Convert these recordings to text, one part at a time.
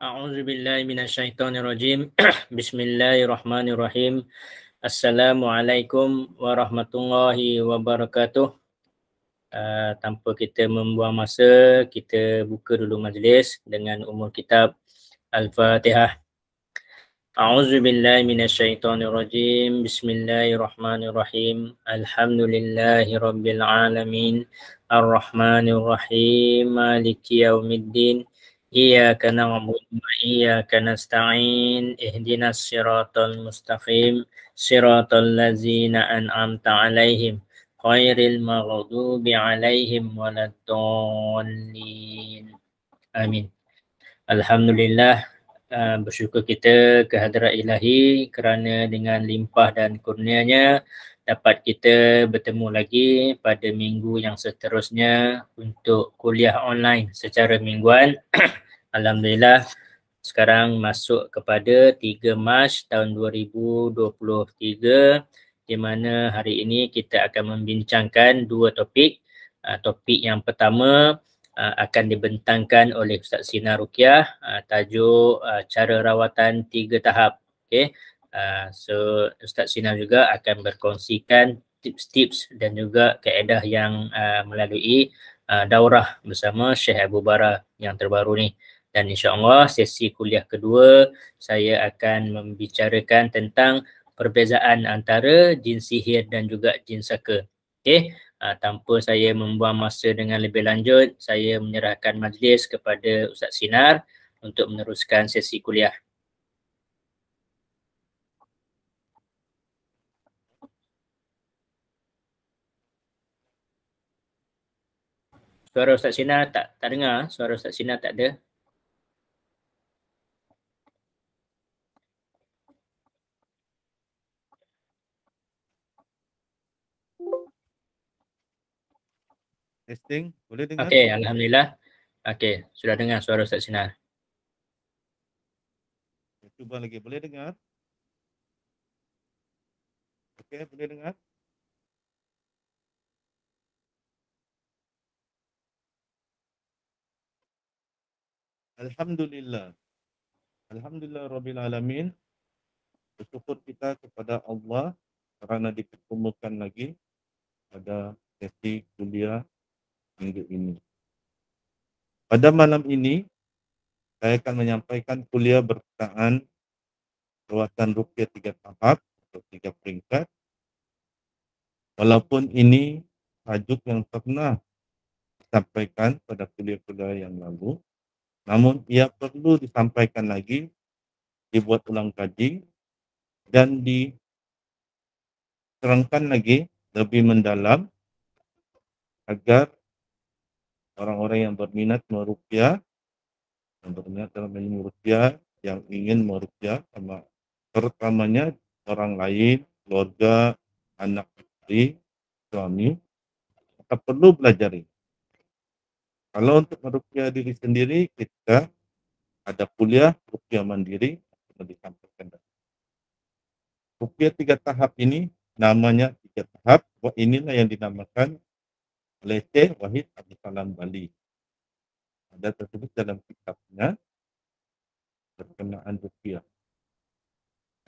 A'udzu billahi minasyaitonir rajim. Bismillahirrahmanirrahim. Assalamualaikum warahmatullahi wabarakatuh. Tanpa kita membuang masa, kita buka dulu majlis dengan umur kitab Al-Fatihah. A'udzu billahi minasyaitonir rajim. Bismillahirrahmanirrahim. Alhamdulillahi rabbil alamin. Arrahmanir rahim. Maliki yaumiddin. Iyyaka na'budu wa iyyaka nasta'in. Ihdinas siratal mustaqim. Siratal ladzina an'amta 'alaihim ghairil maghdubi 'alaihim waladdallin. Amin. Alhamdulillah, bersyukur kita kehadrat ilahi kerana dengan limpah dan kurnianya dapat kita bertemu lagi pada minggu yang seterusnya untuk kuliah online secara mingguan. Alhamdulillah, sekarang masuk kepada 3 Mac tahun 2023 di mana hari ini kita akan membincangkan dua topik. Topik yang pertama akan dibentangkan oleh Ustaz Sinar Ruqyah, tajuk cara rawatan 3 tahap. Okay. So Ustaz Sinar juga akan berkongsikan tips-tips dan juga kaedah yang melalui daurah bersama Syekh Abu Bara yang terbaru ni. Dan insya-Allah sesi kuliah kedua saya akan membicarakan tentang perbezaan antara jin sihir dan juga jin saka. Okey, tanpa saya membuang masa dengan lebih lanjut, saya menyerahkan majlis kepada Ustaz Sinar untuk meneruskan sesi kuliah. Suara Ustaz Sinar tak dengar, suara Ustaz Sinar tak ada. Testing, boleh dengar? Okey, alhamdulillah. Okey, sudah dengar suara Ustaz Sinar. Cuba lagi, boleh dengar? Okey, boleh dengar? Alhamdulillah. Alhamdulillah Rabbil Alamin. Bersyukur kita kepada Allah kerana dipertemukan lagi pada sesi kuliah minggu ini. Pada malam ini, saya akan menyampaikan kuliah berkenaan rawatan ruqyah 3 tahap atau 3 peringkat. Walaupun ini tajuk yang pernah disampaikan pada kuliah-kuliah yang lalu, namun ia perlu disampaikan lagi, dibuat ulang kaji dan diterangkan lagi lebih mendalam agar orang-orang yang berminat meruqyah, yang berminat dalam ilmu ruqyah, yang ingin meruqyah, terutamanya orang lain, keluarga, anak istri, suami, kita perlu belajar ini. Kalau untuk meruqyah diri sendiri, kita ada kuliah ruqyah mandiri yang disampaikan. Ruqyah 3 tahap ini namanya 3 tahap. Inilah yang dinamakan oleh Syekh Wahid Abdul Salam Bali. Ada tersebut dalam kitabnya berkenaan ruqyah.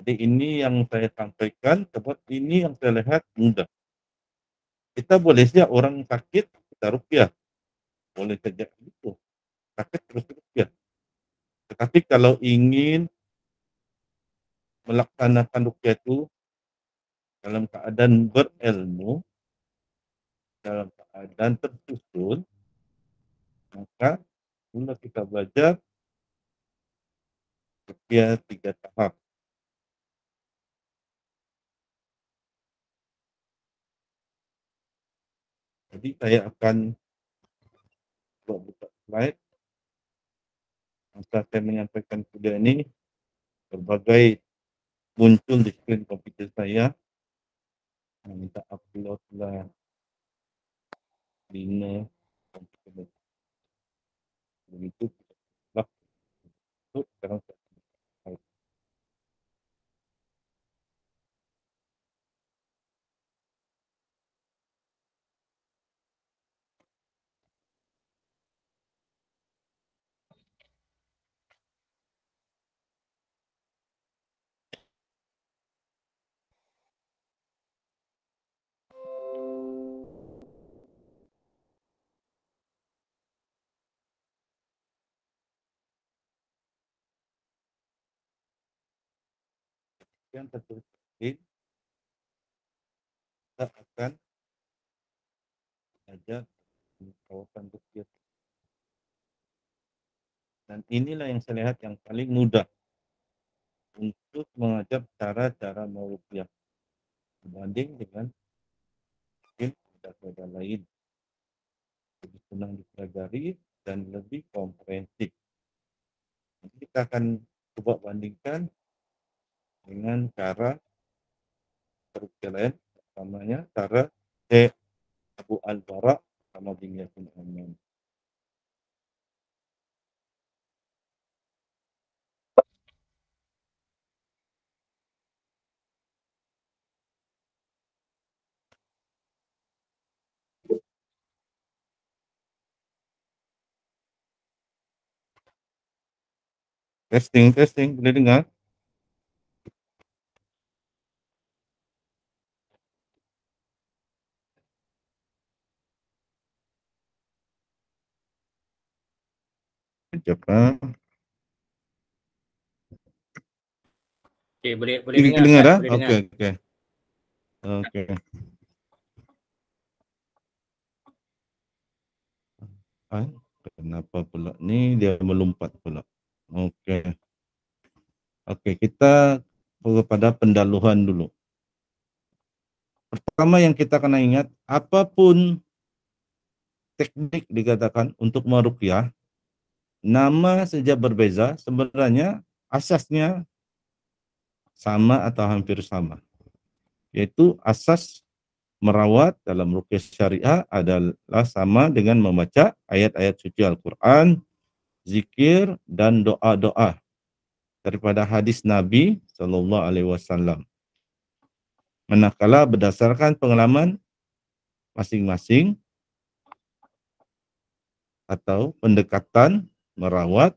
Jadi ini yang saya sampaikan sebab ini yang saya lihat mudah. Kita boleh saja orang sakit kita ruqyah. Boleh saja itu. Sakit terus ruqyah. Tetapi kalau ingin melaksanakan ruqyah itu dalam keadaan berilmu, dalam keadaan tersusun, maka mula kita belajar ruqyah 3 tahap. Jadi saya akan buka slide. Masa saya menyampaikan kuliah ini, berbagai muncul di skrin komputer saya. Minta upload lah lina komputer. Begitu sekarang saya yang tertulis kita akan belajar kawasan rukyah. Dan inilah yang saya lihat yang paling mudah untuk mengajar cara-cara merukyah dibanding dengan mungkin metode lain lebih senang dipelajari dan lebih komprehensif. Jadi kita akan coba bandingkan dengan cara merukyah lain, namanya cara Syekh Abu Al-Bara sama Binyamin Amin. Testing, boleh dengar? Sekejap. Okey, boleh Dengar dengar Ustaz, dah? boleh dengar. Okey. Kenapa pula ni dia melompat pula? Okey, kita kepada pendahuluan dulu. Pertama yang kita kena ingat, apapun teknik dikatakan untuk meruqyah, nama saja berbeza, sebenarnya asasnya sama atau hampir sama. Yaitu asas merawat dalam ruqyah syariah adalah sama dengan membaca ayat-ayat suci Al-Quran, zikir dan doa-doa daripada hadis Nabi SAW. Manakala berdasarkan pengalaman masing-masing atau pendekatan merawat,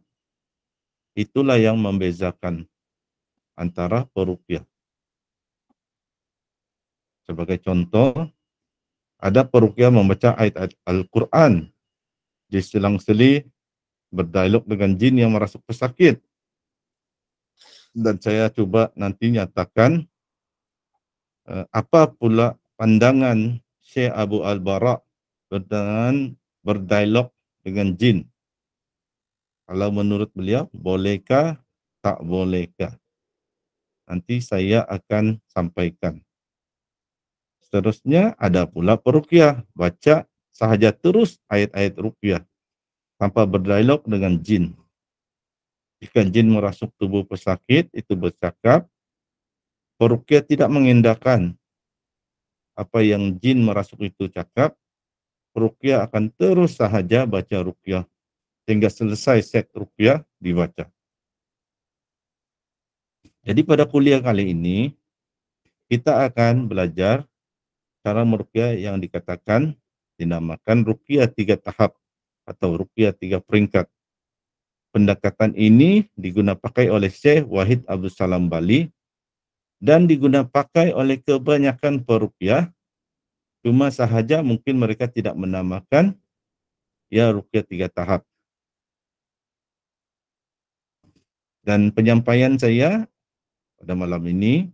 itulah yang membezakan antara peruqyah. Sebagai contoh, ada peruqyah membaca ayat-ayat Al-Quran diselang-seli berdialog dengan jin yang merasuk pesakit. Dan saya coba nanti nyatakan apa pula pandangan Syekh Abu Al-Bara dengan berdialog dengan jin. Kalau menurut beliau, bolehkah, tak bolehkah? Nanti saya akan sampaikan. Seterusnya ada pula peruqyah, baca sahaja terus ayat-ayat ruqyah tanpa berdialog dengan jin. Jika jin merasuk tubuh pesakit itu bercakap, peruqyah tidak mengindahkan apa yang jin merasuk itu cakap, ruqyah akan terus sahaja baca ruqyah hingga selesai set ruqyah dibaca. Jadi pada kuliah kali ini kita akan belajar cara meruqyah yang dikatakan dinamakan ruqyah 3 tahap atau ruqyah 3 peringkat. Pendekatan ini digunakan pakai oleh Syekh Wahid Abdul Salam Bali dan digunakan pakai oleh kebanyakan peruqyah. Cuma sahaja mungkin mereka tidak menamakan ya ruqyah 3 tahap. Dan penyampaian saya pada malam ini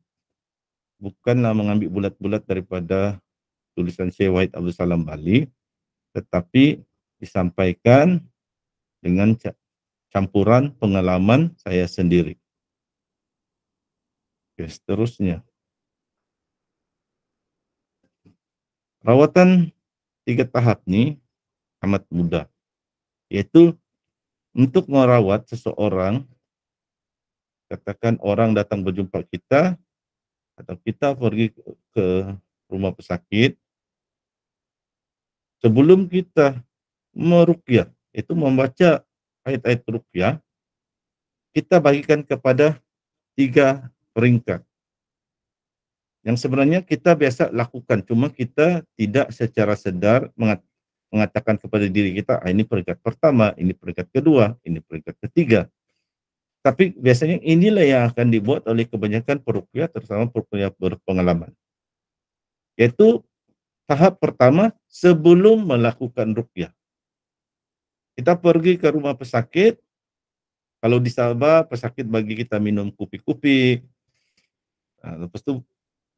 bukanlah mengambil bulat-bulat daripada tulisan Syekh Wahid Abdul Salam Bali, tetapi disampaikan dengan campuran pengalaman saya sendiri. Oke, seterusnya. Rawatan 3 tahap ini amat mudah, yaitu untuk merawat seseorang, katakan orang datang berjumpa kita, atau kita pergi ke rumah pesakit, sebelum kita meruqyah, itu membaca ayat-ayat ruqyah, kita bagikan kepada 3 peringkat. Yang sebenarnya kita biasa lakukan, cuma kita tidak secara sedar mengatakan kepada diri kita, ini peringkat pertama, ini peringkat kedua, ini peringkat ketiga. Tapi biasanya inilah yang akan dibuat oleh kebanyakan peruqyah, terutama peruqyah berpengalaman. Yaitu tahap pertama sebelum melakukan ruqyah. Kita pergi ke rumah pesakit, kalau di Sabah pesakit bagi kita minum kupi-kupi, Lepas tu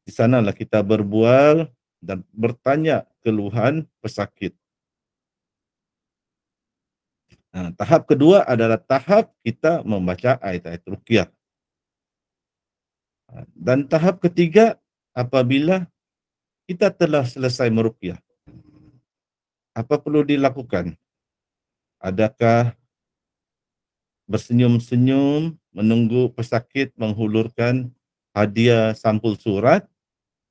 di sanalah kita berbual dan bertanya keluhan pesakit. Tahap kedua adalah tahap kita membaca ayat-ayat ruqyah. Dan tahap ketiga, apabila kita telah selesai meruqyah, apa perlu dilakukan? Adakah bersenyum-senyum menunggu pesakit menghulurkan hadiah sampul surat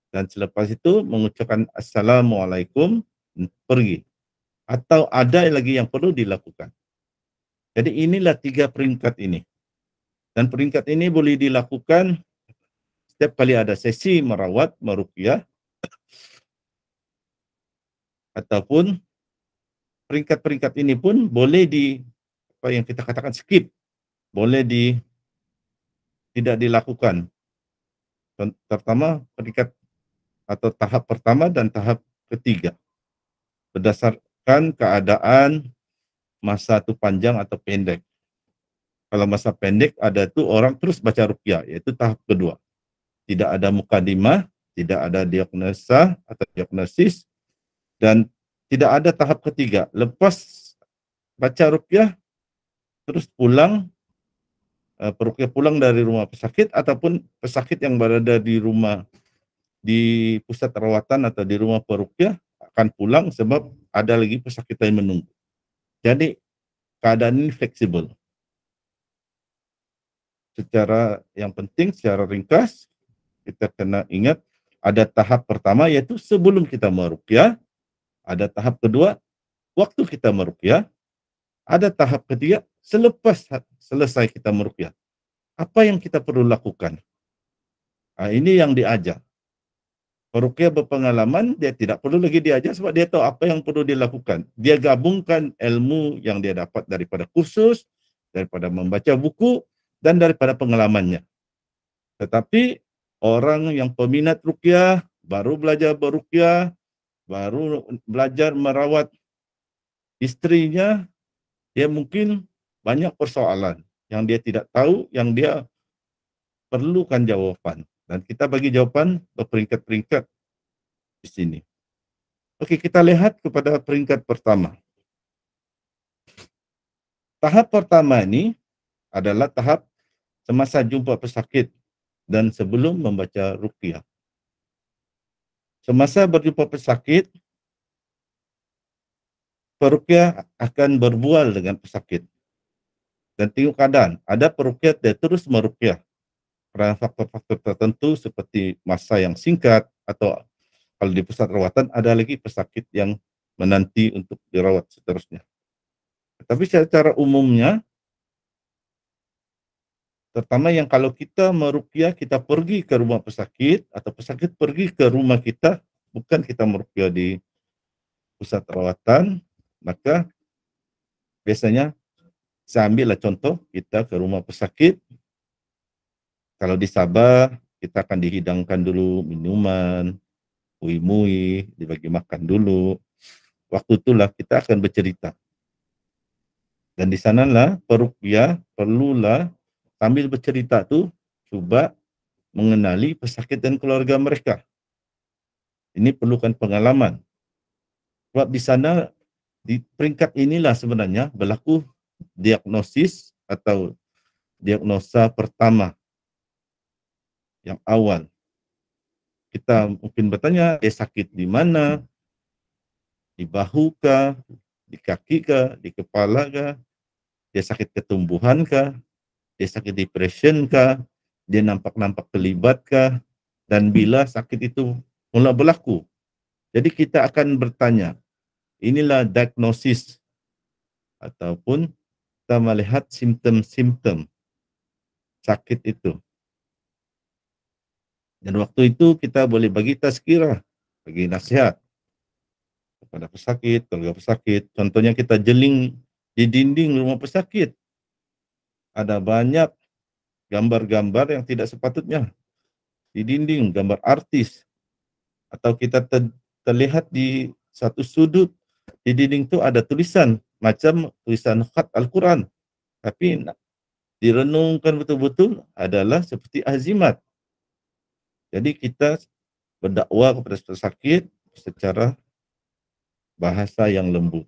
dan selepas itu mengucapkan Assalamualaikum, pergi? Atau ada lagi yang perlu dilakukan? Jadi inilah 3 peringkat ini. Dan peringkat ini boleh dilakukan setiap kali ada sesi merawat, meruqyah, ataupun peringkat-peringkat ini pun boleh apa yang kita katakan skip, boleh tidak dilakukan. Terutama peringkat atau tahap pertama dan tahap ketiga. Berdasarkan keadaan masa itu panjang atau pendek. Kalau masa pendek ada tuh orang terus baca ruqyah, yaitu tahap kedua. Tidak ada mukadimah, tidak ada diagnosa atau diagnosis, dan tidak ada tahap ketiga. Lepas baca ruqyah, terus pulang, peruqyah pulang dari rumah pesakit ataupun pesakit yang berada di rumah, di pusat rawatan atau di rumah peruqyah akan pulang sebab ada lagi pesakit lain menunggu. Jadi keadaan ini fleksibel. Secara yang penting, secara ringkas, kita kena ingat ada tahap pertama yaitu sebelum kita meruqyah, ada tahap kedua waktu kita meruqyah, ada tahap ketiga selepas selesai kita meruqyah. Apa yang kita perlu lakukan? Ini yang diajar. Peruqyah berpengalaman, dia tidak perlu lagi diajar sebab dia tahu apa yang perlu dilakukan. Dia gabungkan ilmu yang dia dapat daripada kursus, daripada membaca buku, dan daripada pengalamannya. Tetapi orang yang peminat ruqyah, baru belajar beruqyah, baru belajar merawat istrinya, dia mungkin banyak persoalan yang dia tidak tahu, yang dia perlukan jawaban. Dan kita bagi jawaban berperingkat-peringkat di sini. Oke, kita lihat kepada peringkat pertama. Tahap pertama ini adalah tahap semasa jumpa pesakit dan sebelum membaca ruqyah. Semasa berjumpa pesakit, peruqyah akan berbual dengan pesakit. Dan tengok keadaan, ada peruqyah dia terus meruqyah kerana faktor-faktor tertentu seperti masa yang singkat atau kalau di pusat rawatan ada lagi pesakit yang menanti untuk dirawat seterusnya. Tapi secara umumnya, terutama yang kalau kita meruqyah, kita pergi ke rumah pesakit atau pesakit pergi ke rumah kita, bukan kita meruqyah di pusat rawatan, maka biasanya saya ambillah contoh, kita ke rumah pesakit. Kalau di Sabah, kita akan dihidangkan dulu minuman, mui-mui, dibagi makan dulu. Waktu itulah kita akan bercerita. Dan di sanalah peruqyah perlulah sambil bercerita tu cuba mengenali pesakit dan keluarga mereka. Ini perlukan pengalaman. Sebab di sana, di peringkat inilah sebenarnya berlaku diagnosis atau diagnosa pertama yang awal. Kita mungkin bertanya, dia sakit di mana? Di bahu kah? Di kaki kah? Di kepala kah? Dia sakit ketumbuhan kah? Dia sakit depression kah? Dia nampak-nampak terlibat kah? Dan bila sakit itu mula berlaku. Jadi kita akan bertanya, inilah diagnosis ataupun kita melihat simptom-simptom sakit itu. Dan waktu itu kita boleh bagi tazkirah, bagi nasihat kepada pesakit, keluarga pesakit. Contohnya kita jeling di dinding rumah pesakit. Ada banyak gambar-gambar yang tidak sepatutnya di dinding, gambar artis. Atau kita terlihat di satu sudut di dinding itu ada tulisan macam tulisan khat Al-Quran. Tapi direnungkan betul-betul adalah seperti azimat. Jadi kita berdakwah kepada pesakit secara bahasa yang lembut.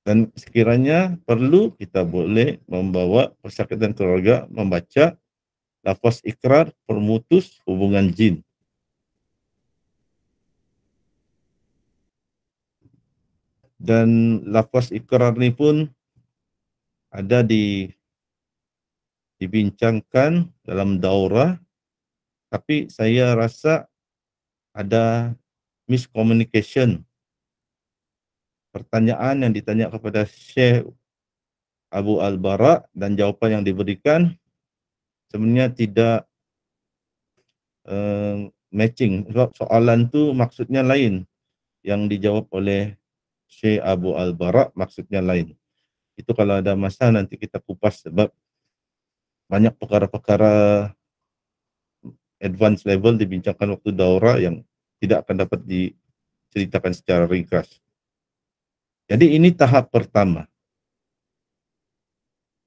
Dan sekiranya perlu, kita boleh membawa pesakit dan keluarga membaca lafaz ikrar pemutus hubungan jin. Dan lafaz ikrar ini pun ada dibincangkan dalam daurah, tapi saya rasa ada miscommunication. Pertanyaan yang ditanya kepada Syekh Abu Al-Bara dan jawapan yang diberikan sebenarnya tidak matching. Sebab soalan tu maksudnya lain, yang dijawab oleh Syekh Abu Al-Bara maksudnya lain. Itu kalau ada masa nanti kita kupas, sebab banyak perkara-perkara advance level dibincangkan waktu daurah yang tidak akan dapat diceritakan secara ringkas. Jadi ini tahap pertama.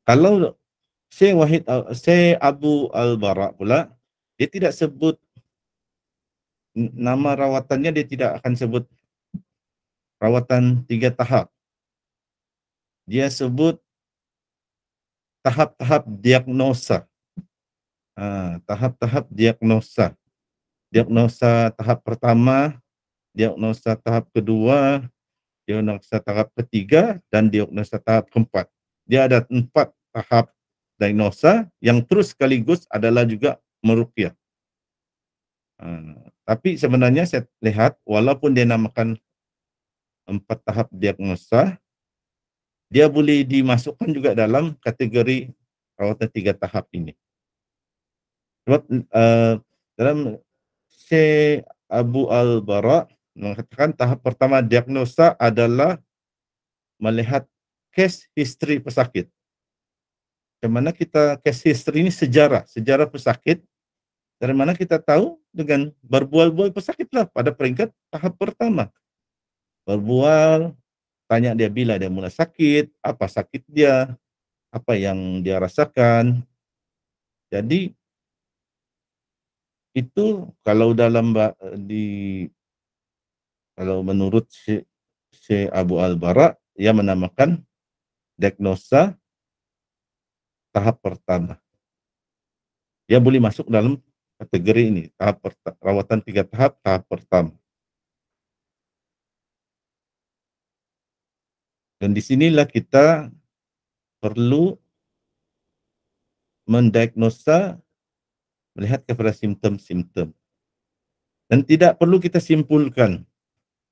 Kalau Syekh Abu Al-Bara pula, dia tidak sebut nama rawatannya, dia tidak akan sebut rawatan 3 tahap. Dia sebut tahap-tahap diagnosa. Tahap-tahap diagnosa. Diagnosa tahap pertama, diagnosa tahap kedua, diagnosa tahap ketiga, dan diagnosa tahap keempat. Dia ada 4 tahap diagnosa yang terus sekaligus adalah juga meruqyah. Tapi sebenarnya saya lihat walaupun dia namakan 4 tahap diagnosa, dia boleh dimasukkan juga dalam kategori rawatan 3 tahap ini. Sebab dalam Syekh Abu Al-Bara mengatakan tahap pertama diagnosa adalah melihat case history pesakit. Di mana kita case history ini sejarah pesakit, dari mana kita tahu dengan berbual-bual pesakitlah pada peringkat tahap pertama. Berbual, tanya dia bila dia mula sakit, apa sakit dia, apa yang dia rasakan. Jadi itu kalau kalau menurut Syekh Abu Al-Bara, ia menamakan diagnosa tahap pertama. Dia boleh masuk dalam kategori ini, rawatan 3 tahap, tahap pertama. Dan disinilah kita perlu mendiagnosa melihat kepada simptom-simptom. Dan tidak perlu kita simpulkan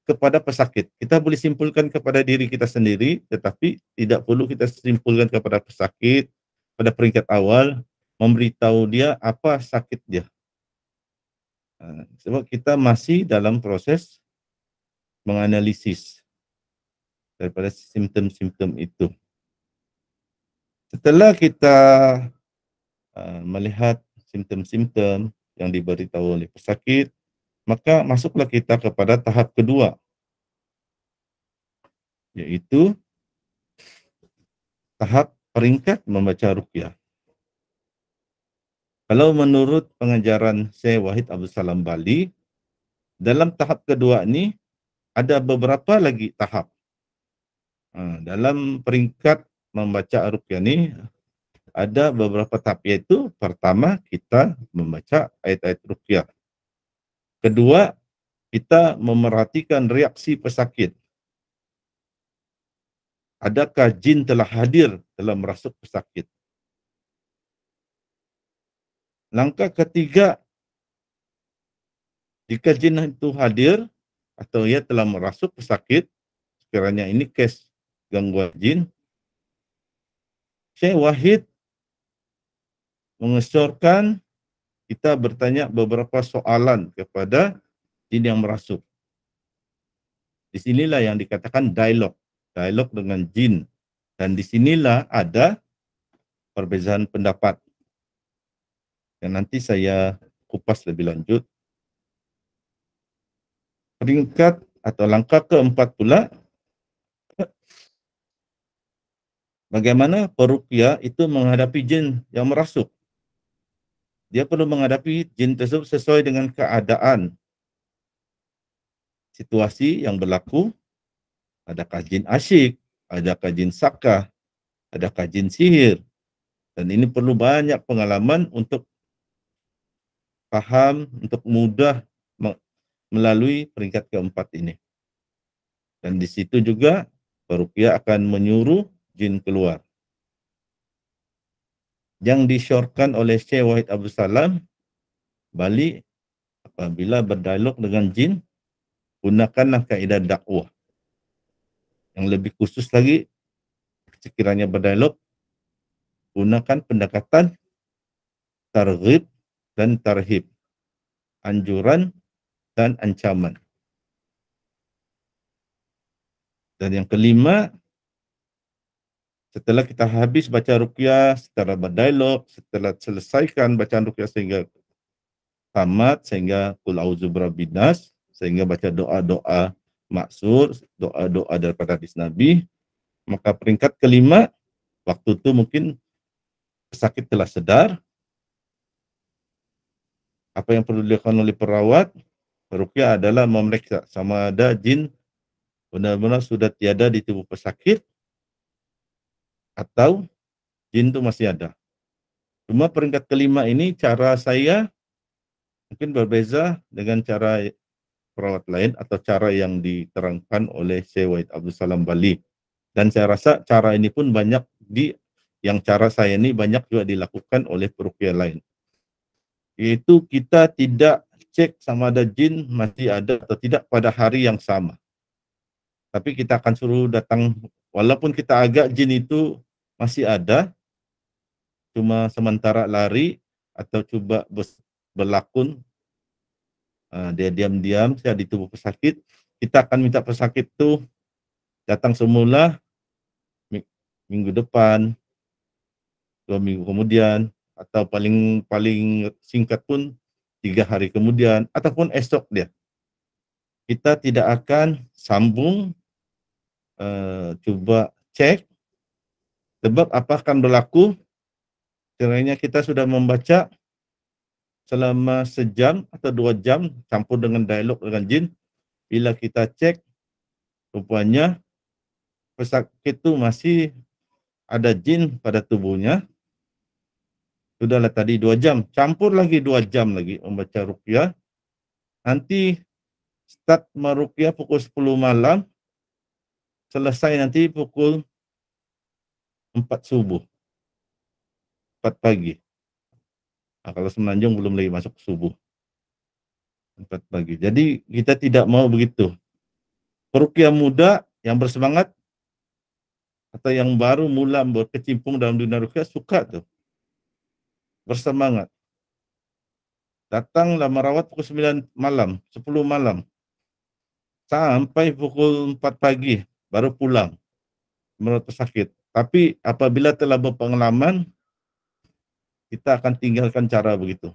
kepada pesakit. Kita boleh simpulkan kepada diri kita sendiri, tetapi tidak perlu kita simpulkan kepada pesakit pada peringkat awal, memberitahu dia apa sakit dia. Sebab kita masih dalam proses menganalisis daripada simptom-simptom itu. Setelah kita melihat simptom-simptom yang diberitahu oleh pesakit, maka masuklah kita kepada tahap kedua, yaitu tahap peringkat membaca ruqyah. Kalau menurut pengajaran Syekh Wahid Abdul Salam Bali, dalam tahap kedua ini ada beberapa lagi tahap. Dalam peringkat membaca ruqyah ini ada beberapa tahap, yaitu pertama kita membaca ayat-ayat ruqyah. Kedua, kita memerhatikan reaksi pesakit. Adakah jin telah hadir dalam merasuk pesakit? Langkah ketiga, jika jin itu hadir atau ia telah merasuk pesakit, sekiranya ini kes gangguan jin, Syekh Wahid mengesyorkan kita bertanya beberapa soalan kepada jin yang merasuk. Di sinilah yang dikatakan dialog dengan jin. Dan di sinilah ada perbezaan pendapat yang nanti saya kupas lebih lanjut. Peringkat atau langkah keempat pula, bagaimana peruqyah itu menghadapi jin yang merasuk. dia perlu menghadapi jin tersebut sesuai dengan keadaan situasi yang berlaku. Adakah jin asyik, adakah jin sakah, adakah jin sihir. Dan ini perlu banyak pengalaman untuk paham, untuk mudah melalui peringkat keempat ini. Dan di situ juga peruqyah akan menyuruh jin keluar. Yang disyorkan oleh Syekh Wahid Abdul Salam, Bali, apabila berdialog dengan jin, gunakanlah kaedah dakwah. Yang lebih khusus lagi, sekiranya berdialog, gunakan pendekatan targhib dan tarhib, anjuran dan ancaman. Dan yang kelima, setelah kita habis baca ruqyah, setelah berdialog, setelah selesaikan bacaan ruqyah sehingga tamat, sehingga qul a'udzu birabbin nas, sehingga baca doa-doa maksur, doa-doa daripada hadis Nabi, maka peringkat kelima, waktu itu mungkin pesakit telah sedar. Apa yang perlu dilakukan oleh perawat ruqyah adalah memeriksa sama ada jin benar-benar sudah tiada di tubuh pesakit atau jin itu masih ada. Cuma peringkat kelima ini cara saya mungkin berbeza dengan cara perawat lain atau cara yang diterangkan oleh Syekh Wahid Abdul Salam Bali. Dan saya rasa cara ini pun banyak yang cara saya ini banyak juga dilakukan oleh peruqyah lain. Yaitu kita tidak cek sama ada jin masih ada atau tidak pada hari yang sama. Tapi kita akan suruh datang, walaupun kita agak jin itu masih ada, cuma sementara lari atau coba berlakon, dia diam-diam saya di tubuh pesakit, kita akan minta pesakit itu datang semula minggu depan, 2 minggu kemudian, atau paling singkat pun 3 hari kemudian, ataupun esok dia. Kita tidak akan sambung, coba cek, sebab apa akan berlaku sekiranya kita sudah membaca selama sejam atau 2 jam campur dengan dialog dengan jin, bila kita cek rupanya pesakit itu masih ada jin pada tubuhnya, sudahlah tadi 2 jam, campur lagi 2 jam lagi membaca ruqyah, nanti start meruqyah pukul 10 malam, selesai nanti pukul 4 subuh, 4 pagi. Nah, kalau Semenanjung belum lagi masuk subuh, 4 pagi. Jadi kita tidak mau begitu. Peruqyah muda yang bersemangat atau yang baru mula berkecimpung dalam dunia ruqyah suka tuh, bersemangat. Datanglah merawat pukul 9 malam, 10 malam, sampai pukul 4 pagi, baru pulang merawat pesakit. Tapi apabila telah berpengalaman, kita akan tinggalkan cara begitu.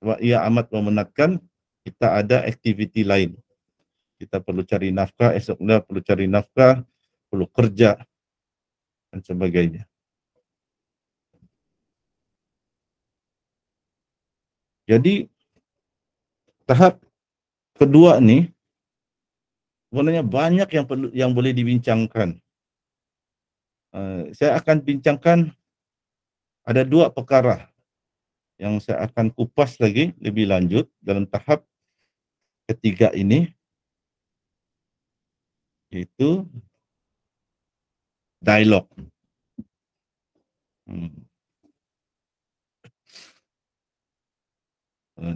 Sebab ia amat memenatkan, kita ada aktiviti lain. Kita perlu cari nafkah, esoknya perlu cari nafkah, perlu kerja, dan sebagainya. Jadi, tahap kedua nih, sebenarnya banyak yang boleh dibincangkan. Saya akan bincangkan ada 2 perkara yang saya akan kupas lagi lebih lanjut dalam tahap ketiga ini, yaitu dialog.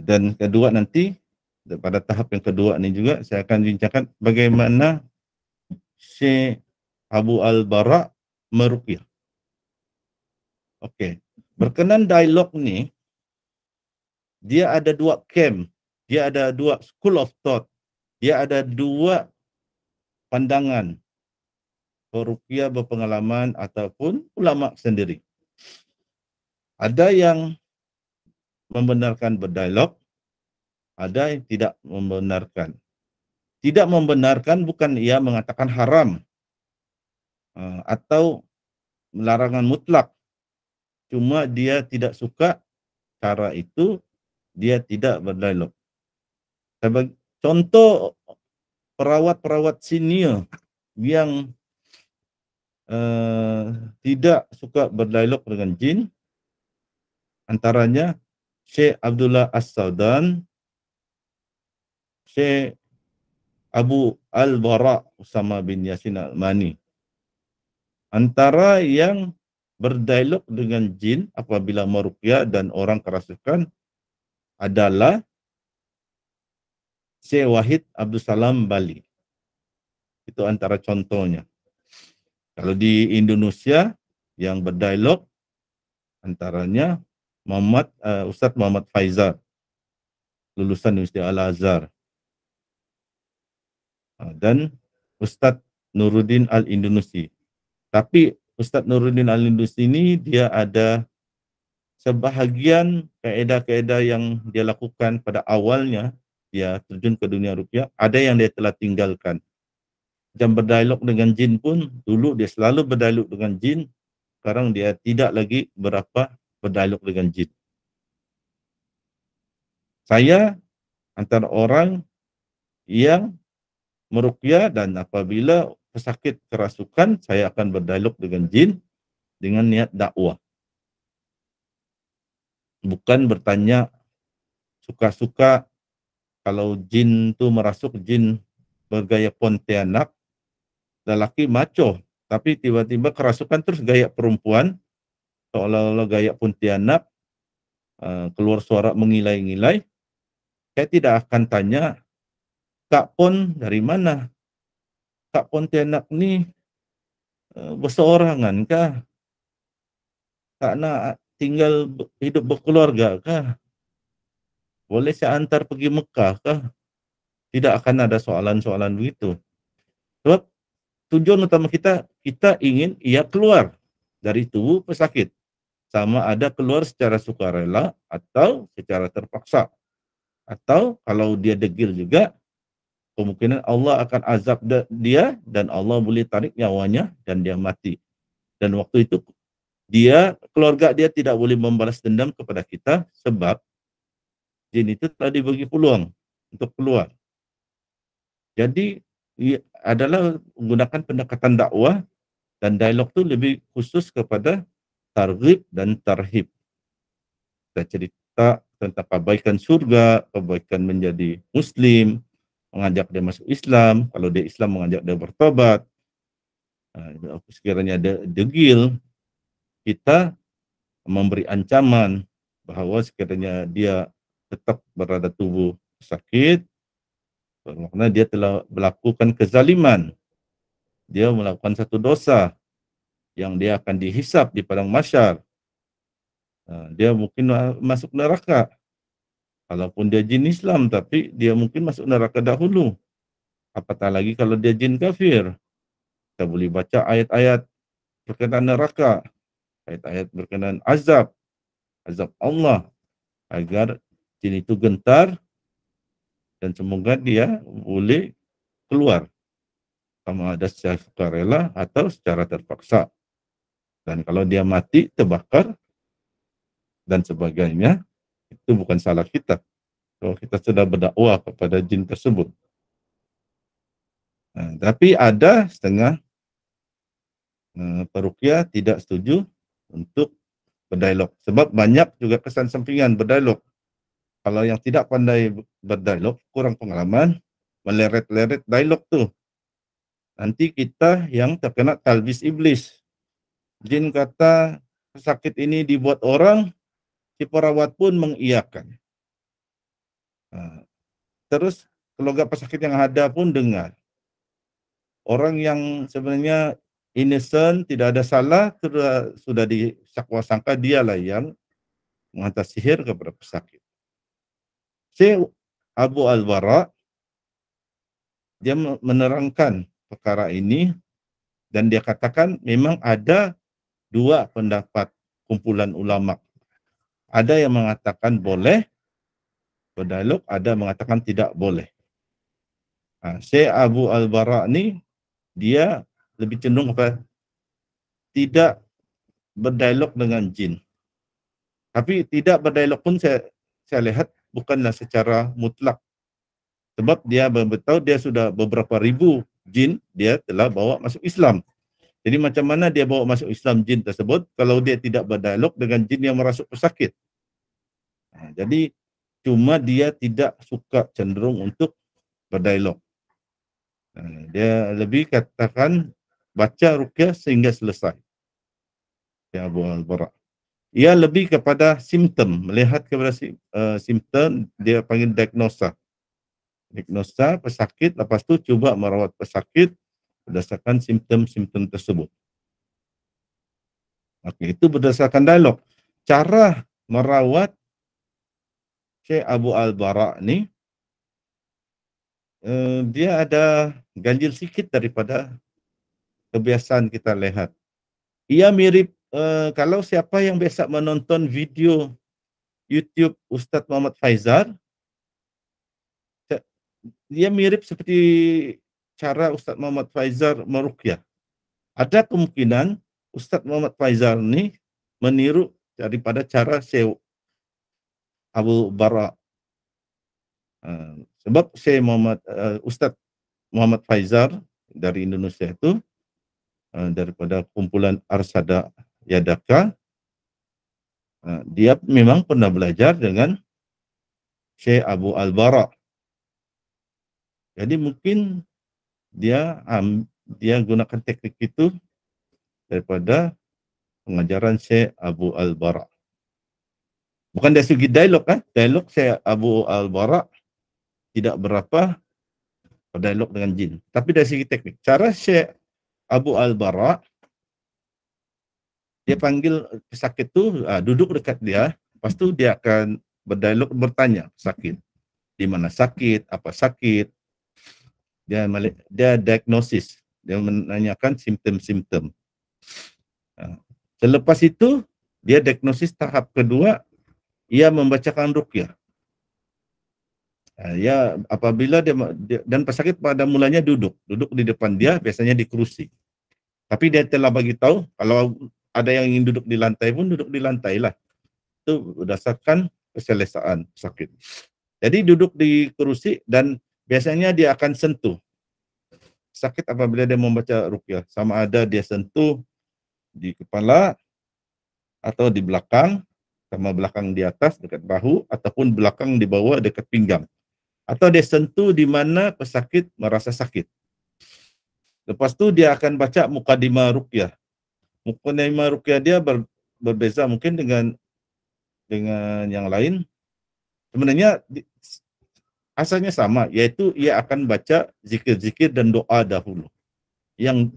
Dan kedua nanti, pada tahap yang kedua ini juga saya akan bincangkan bagaimana Syekh Abu Al-Bara meruqyah. Oke, berkenan dialog ini, dia ada 2 camp, dia ada 2 school of thought, dia ada 2 pandangan peruqyah berpengalaman ataupun ulama sendiri. Ada yang membenarkan berdialog, ada yang tidak membenarkan. Tidak membenarkan bukan ia mengatakan haram atau larangan mutlak, cuma dia tidak suka cara itu dia tidak berdialog. Contoh perawat-perawat senior yang tidak suka berdialog dengan jin, antaranya Syekh Abdullah As-Saudan, Syekh Abu Al-Bara Usama bin Yasin Al-Mani. Antara yang berdialog dengan jin apabila meruqyah dan orang kerasukan adalah Syekh Wahid Abdul Salam Bali. Itu antara contohnya. Kalau di Indonesia yang berdialog antaranya Ustadz Muhammad Faizal, lulusan Universitas Al-Azhar, dan Ustadz Nuruddin Al-Indonesia. Tapi Ustadz Nuruddin Al-Indonesia ini dia ada sebahagian kaedah-kaedah yang dia lakukan pada awalnya dia terjun ke dunia ruqyah, ada yang dia telah tinggalkan. Jam berdialog dengan jin pun, dulu dia selalu berdialog dengan jin, sekarang dia tidak lagi berdialog dengan jin. Saya antara orang yang meruqyah dan apabila pesakit kerasukan, saya akan berdialog dengan jin dengan niat dakwah. Bukan bertanya suka-suka kalau jin itu merasuk, jin bergaya Pontianak, lelaki maco, tapi tiba-tiba kerasukan terus gaya perempuan, seolah-olah gaya Pontianak, keluar suara mengilai-ngilai. Saya tidak akan tanya, Kak Pon dari mana? Kak Pontianak ini berseorangan kah? Karena tinggal hidup berkeluarga kah? Boleh saya antar pergi Mekah kah? Tidak akan ada soalan-soalan begitu. Sebab tujuan utama kita ingin ia keluar dari tubuh pesakit. Sama ada keluar secara sukarela atau secara terpaksa. Atau kalau dia degil juga, kemungkinan Allah akan azab dia dan Allah boleh tarik nyawanya dan dia mati. Dan waktu itu keluarga dia tidak boleh membalas dendam kepada kita sebab jin itu telah dibagi peluang untuk keluar. Jadi adalah menggunakan pendekatan dakwah dan dialog itu lebih khusus kepada targhib dan tarhib. Kita cerita tentang kebaikan surga, kebaikan menjadi muslim, mengajak dia masuk Islam, kalau dia Islam mengajak dia bertobat. Sekiranya ada degil, kita memberi ancaman bahwa sekiranya dia tetap berada tubuh sakit, bermakna dia telah melakukan kezaliman. Dia melakukan satu dosa yang dia akan dihisap di padang mahsyar. Dia mungkin masuk neraka. Kalaupun dia jin Islam, tapi dia mungkin masuk neraka dahulu. Apatah lagi kalau dia jin kafir. Kita boleh baca ayat-ayat berkenaan neraka, ayat-ayat berkenaan azab Allah, agar jin itu gentar dan semoga dia boleh keluar, sama ada secara sukarela atau secara terpaksa. Dan kalau dia mati, terbakar dan sebagainya, itu bukan salah kita. Kalau kita sudah berdakwah kepada jin tersebut. Tapi ada setengah peruqyah tidak setuju untuk berdialog. Sebab banyak juga kesan sampingan berdialog. Kalau yang tidak pandai berdialog, kurang pengalaman, meleret-leret dialog tuh. Nanti kita yang terkena talbis iblis. Jin kata sakit ini dibuat orang, si perawat pun mengiyakan. Terus keluarga pesakit yang ada pun dengar. Orang yang sebenarnya innocent, tidak ada salah, sudah disangka sangka dialah yang menghantar sihir kepada pesakit. Syekh Abu Al-Bara, dia menerangkan perkara ini dan dia katakan memang ada dua pendapat kumpulan ulama. Ada yang mengatakan boleh berdialog, ada mengatakan tidak boleh. Syekh Abu Al-Bara ini dia lebih cenderung kepada tidak berdialog dengan jin. Tapi tidak berdialog pun saya lihat bukanlah secara mutlak. Sebab dia beritahu dia sudah beberapa ribu jin dia telah bawa masuk Islam. Jadi macam mana dia bawa masuk Islam jin tersebut kalau dia tidak berdialog dengan jin yang merasuk pesakit. Jadi cuma dia tidak suka cenderung untuk berdialog. Dia lebih katakan baca ruqyah sehingga selesai. Ya Abu Al-Bara. Ia lebih kepada simptom, melihat kepada simptom, dia panggil diagnosa. Diagnosa pesakit, lepas tu cuba merawat pesakit berdasarkan simptom-simptom tersebut. Okey, itu berdasarkan dialog. Cara merawat Syekh Abu Al-Bara ni, dia ada ganjil sikit daripada kebiasaan kita lihat. Ia mirip, kalau siapa yang biasa menonton video YouTube Ustaz Muhammad Faizal, dia mirip seperti cara Ustaz Muhammad Faizal meruqyah. Ada kemungkinan Ustaz Muhammad Faizal ni meniru daripada cara Syekh Abu Bara. Sebab Syekh Muhammad, Ustaz Muhammad Faizal dari Indonesia itu, daripada kumpulan Arsada Yadaka, dia memang pernah belajar dengan Syekh Abu Al-Bara. Jadi mungkin dia gunakan teknik itu daripada pengajaran Syekh Abu Al-Bara. Bukan dari segi dialog kan? Dialog Syekh Abu Al-Bara tidak berapa berdialog dengan jin. Tapi dari segi teknik, cara Syekh Abu Al-Bara, dia panggil pesakit tu duduk dekat dia, lepas tu dia akan berdialog, bertanya sakit, di mana sakit, apa sakit. Dia diagnosis, dia menanyakan simptom-simptom. Selepas itu dia diagnosis tahap kedua, ia membacakan ruqyah. Ya, apabila dia dan pesakit pada mulanya duduk di depan dia, biasanya di kerusi. Tapi dia telah bagi tahu kalau ada yang ingin duduk di lantai pun duduk di lantai lah. Itu berdasarkan keselesaan sakit. Jadi duduk di kerusi dan biasanya dia akan sentuh sakit apabila dia membaca ruqyah, sama ada dia sentuh di kepala atau di belakang, sama belakang di atas dekat bahu, ataupun belakang di bawah dekat pinggang, atau dia sentuh di mana pesakit merasa sakit. Lepas tu dia akan baca mukadimah ruqyah. Mukadimah ruqyah dia berbeza mungkin dengan yang lain. Sebenarnya asalnya sama, yaitu ia akan baca zikir-zikir dan doa dahulu. Yang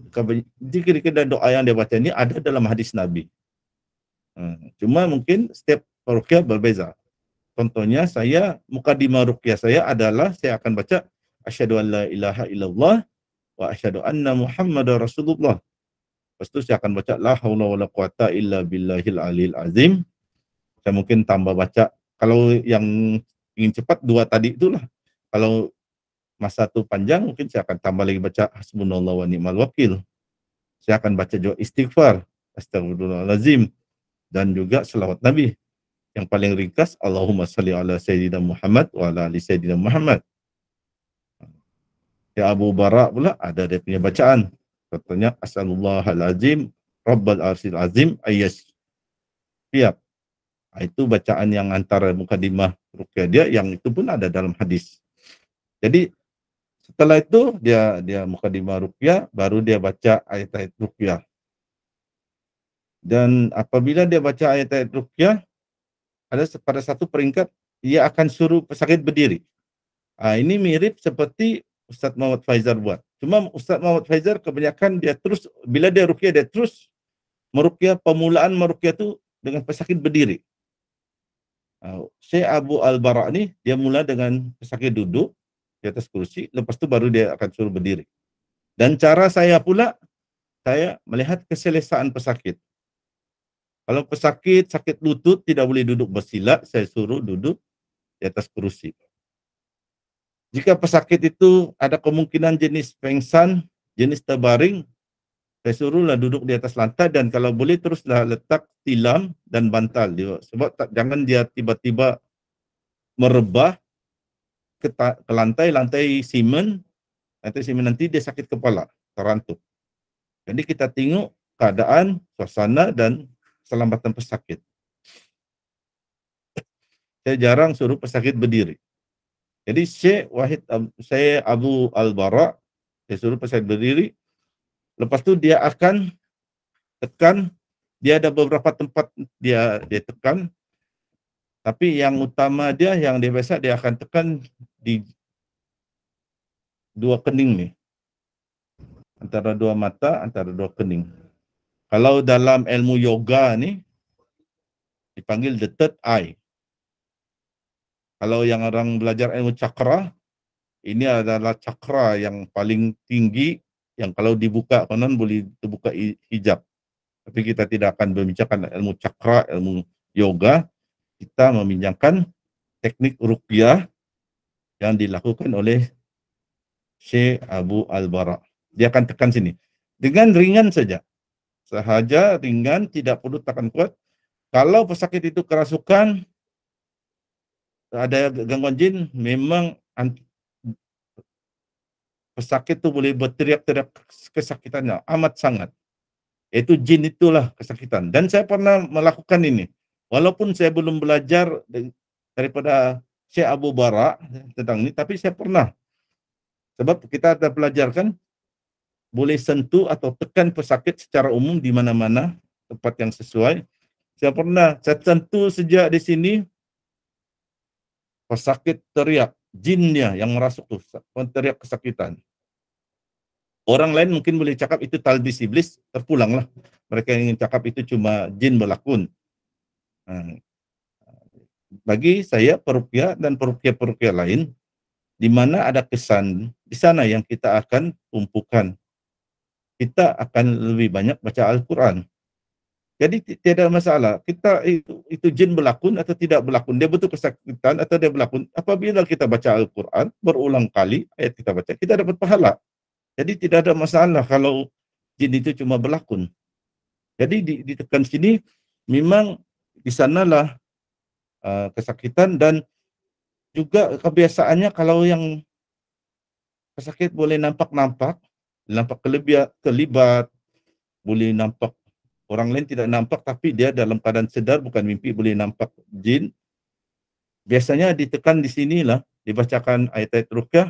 zikir-zikir dan doa yang dia baca ini ada dalam hadis Nabi. Cuma mungkin setiap ruqyah berbeza. Contohnya saya, mukadimah ruqyah saya adalah saya akan baca asyhadu an la ilaha illallah wa asyhadu anna Muhammadar Rasulullah. Lepas tu saya akan baca la haula wala quwata illa billahil aliyil azim. Saya mungkin tambah baca, kalau yang ingin cepat dua tadi itulah. Kalau masa tu panjang mungkin saya akan tambah lagi baca hasbunallah wa ni'mal wakil. Saya akan baca juga istighfar, astagfirullahalazim, dan juga selawat Nabi. Yang paling ringkas, Allahumma salli ala Sayyidina Muhammad wa ala ali Sayyidina Muhammad. Ya Abu Bara pula ada dia punya bacaan. Contohnya as'alullahal-azim rabbal arsyil azim ayyas. Siap. Itu bacaan yang antara mukadimah ruqyah dia, yang itu pun ada dalam hadis. Jadi setelah itu dia mukadimah ruqyah, baru dia baca ayat-ayat ruqyah. Dan apabila dia baca ayat-ayat ruqyah, ada pada satu peringkat ia akan suruh pesakit berdiri. Ini mirip seperti Ustaz Muhammad Faizal buat. Cuma Ustaz Muhammad Faizal kebanyakan dia terus, bila dia ruqyah dia terus meruqyah, pemulaan meruqyah itu dengan pesakit berdiri. Syekh Abu Al-Bara ni dia mula dengan pesakit duduk di atas kursi, lepas tu baru dia akan suruh berdiri. Dan cara saya pula, saya melihat keselesaan pesakit. Kalau pesakit sakit lutut tidak boleh duduk bersila, saya suruh duduk di atas kursi. Jika pesakit itu ada kemungkinan jenis pengsan, jenis terbaring, saya suruhlah duduk di atas lantai dan kalau boleh teruslah letak tilam dan bantal dia. Sebab jangan dia tiba-tiba merebah ke lantai simen nanti dia sakit kepala, terantuk. Jadi kita tengok keadaan, suasana dan keselamatan pesakit. Saya jarang suruh pesakit berdiri. Jadi saya Abu Al-Bara, saya suruh pesakit berdiri. Lepas tu dia akan tekan, dia ada beberapa tempat dia tekan, tapi yang utama yang dia biasa dia akan tekan di dua kening nih, antara dua mata, antara dua kening. Kalau dalam ilmu yoga nih dipanggil the third eye. Kalau yang orang belajar ilmu cakra, ini adalah cakra yang paling tinggi yang kalau dibuka konon boleh terbuka hijab. Tapi kita tidak akan membincangkan ilmu cakra, ilmu yoga. Kita membincangkan teknik ruqyah yang dilakukan oleh Syekh Abu Al-Bara. Dia akan tekan sini. Dengan ringan saja. Sahaja ringan, tidak perlu tekan kuat. Kalau pesakit itu kerasukan, ada gangguan jin, memang pesakit itu boleh berteriak-teriak kesakitannya, amat sangat. Itu jin itulah kesakitan. Dan saya pernah melakukan ini. Walaupun saya belum belajar daripada Syekh Abu Bara tentang ini, tapi saya pernah. Sebab kita ada belajarkan, boleh sentuh atau tekan pesakit secara umum di mana-mana, tempat yang sesuai. Saya sentuh sejak di sini, pesakit teriak, jinnya yang merasuk tuh, teriak kesakitan. Orang lain mungkin boleh cakap itu talbis iblis, terpulanglah. Mereka yang ingin cakap itu cuma jin berlakon. Bagi saya peruqyah dan peruqyah lain, di mana ada kesan, di sana yang kita akan tumpukan. Kita akan lebih banyak baca Al-Quran. Jadi tidak masalah. Kita itu jin berlakon atau tidak berlakon. Dia betul kesakitan atau dia berlakon. Apabila kita baca Al-Quran, berulang kali ayat kita baca, kita dapat pahala. Jadi tidak ada masalah kalau jin itu cuma berlakon. Jadi ditekan sini, memang di sanalah kesakitan dan juga kebiasaannya kalau yang pesakit boleh nampak kelibat, boleh nampak orang lain tidak nampak tapi dia dalam keadaan sedar bukan mimpi boleh nampak jin. Biasanya ditekan di sinilah, dibacakan ayat-ayat ruqyah,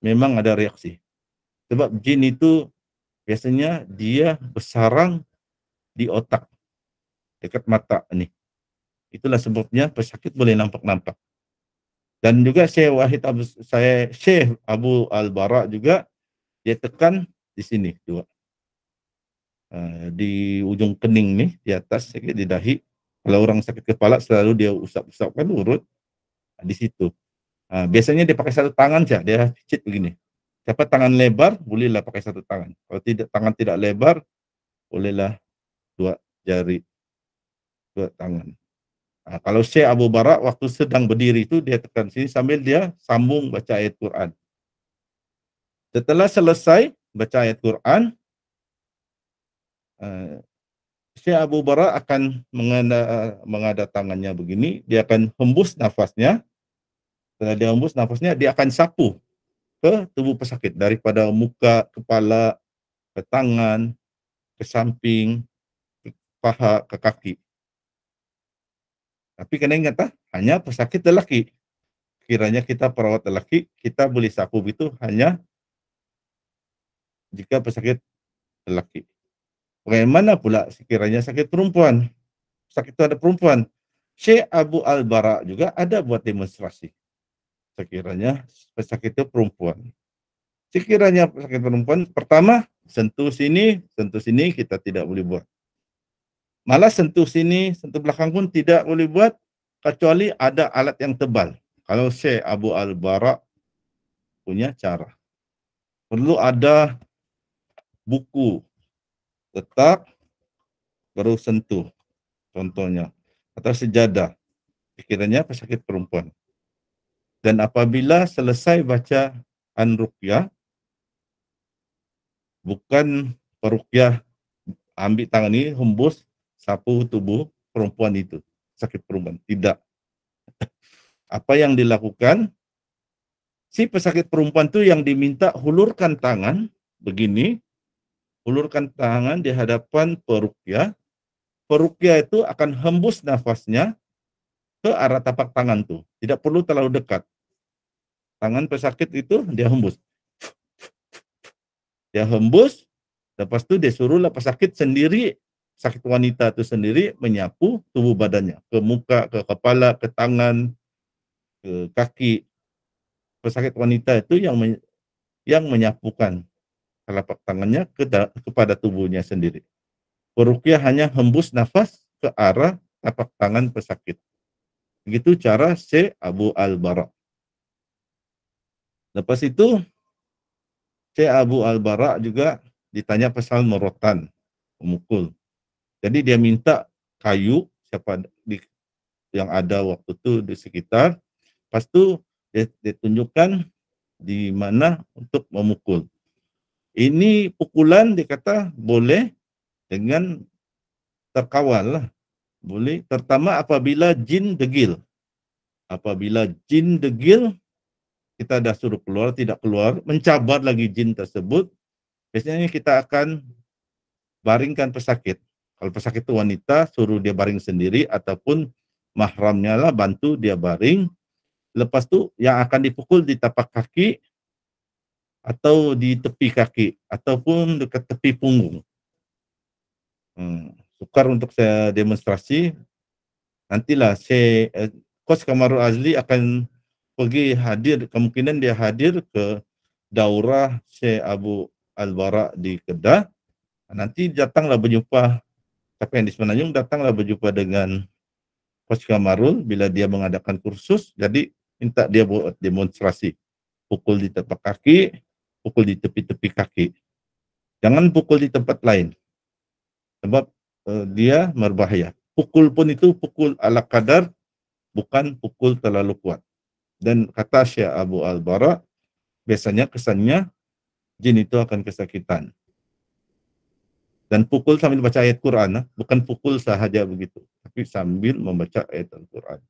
memang ada reaksi. Sebab jin itu biasanya dia bersarang di otak, dekat mata nih. Itulah sebabnya pesakit boleh nampak-nampak. Dan juga Syekh Abu Al-Bara juga dia tekan di sini juga. Di ujung kening nih, di atas sakit di dahi. Kalau orang sakit kepala selalu dia usap-usapkan urut di situ. Biasanya dia pakai satu tangan saja, dia pijit begini. Siapa tangan lebar, bolehlah pakai satu tangan. Kalau tangan tidak lebar, bolehlah dua jari, dua tangan. Kalau Syekh Abu Bara waktu sedang berdiri itu dia tekan sini sambil dia sambung baca ayat Quran. Setelah selesai baca ayat Quran, Syekh Abu Bara akan mengada tangannya begini, dia akan hembus nafasnya. Setelah dia hembus nafasnya, dia akan sapu ke tubuh pesakit daripada muka, kepala, ke tangan, ke samping, ke paha, ke kaki. Tapi kena ingat hanya pesakit lelaki. Kiranya kita perawat lelaki, kita boleh sapu itu hanya jika pesakit lelaki. Bagaimana pula sekiranya sakit perempuan? Sakit itu ada perempuan. Syekh Abu Al-Bara juga ada buat demonstrasi. Sekiranya pesakit itu perempuan. Sekiranya pesakit perempuan, pertama sentuh sini kita tidak boleh buat. Malah sentuh sini, sentuh belakang pun tidak boleh buat kecuali ada alat yang tebal. Kalau Syekh Abu Al-Bara punya cara. Perlu ada buku, letak, baru sentuh. Contohnya. Atau sejadah. Sekiranya pesakit perempuan. Dan apabila selesai baca an-ruqyah, bukan peruqyah ambil tangan ini, hembus, sapu tubuh perempuan itu, sakit perempuan. Tidak. Apa yang dilakukan, si pesakit perempuan itu yang diminta hulurkan tangan, begini, hulurkan tangan di hadapan peruqyah. Peruqyah itu akan hembus nafasnya ke arah tapak tangan tuh. Tidak perlu terlalu dekat. Tangan pesakit itu dia hembus. Dia hembus, lepas itu dia suruhlah pesakit sendiri, sakit wanita itu sendiri menyapu tubuh badannya, ke muka, ke kepala, ke tangan, ke kaki. Pesakit wanita itu yang menyapukan telapak tangannya kepada tubuhnya sendiri. Peruqyah hanya hembus nafas ke arah tapak tangan pesakit. Begitu cara Syekh Abu Al-Bara. Lepas itu Syekh Abu Al-Bara juga ditanya pasal merotan, memukul. Jadi dia minta kayu siapa yang ada waktu itu di sekitar. Lepas itu dia tunjukkan di mana untuk memukul. Ini pukulan dikata boleh dengan terkawal lah. Boleh, terutama apabila jin degil. Apabila jin degil, kita dah suruh keluar, tidak keluar, mencabar lagi jin tersebut, biasanya kita akan baringkan pesakit. Kalau pesakit itu wanita, suruh dia baring sendiri, ataupun mahramnya lah bantu dia baring. Lepas itu yang akan dipukul di tapak kaki, atau di tepi kaki, ataupun dekat tepi punggung. Sukar untuk saya demonstrasi. Nantilah Coach Kamarul Azli akan pergi hadir, kemungkinan dia hadir ke daurah Syekh Abu Al-Bara di Kedah. Nanti datanglah berjumpa, siapa yang di Semenanjung, datanglah berjumpa dengan Coach Kamarul bila dia mengadakan kursus. Jadi minta dia buat demonstrasi, pukul di tapak kaki, pukul di tepi-tepi kaki. Jangan pukul di tempat lain, sebab dia berbahaya. Pukul pun itu pukul ala kadar, bukan pukul terlalu kuat. Dan kata Syekh Abu Al-Bara, biasanya kesannya jin itu akan kesakitan. Dan pukul sambil baca ayat Quran, bukan pukul sahaja begitu, tapi sambil membaca ayat Al-Quran.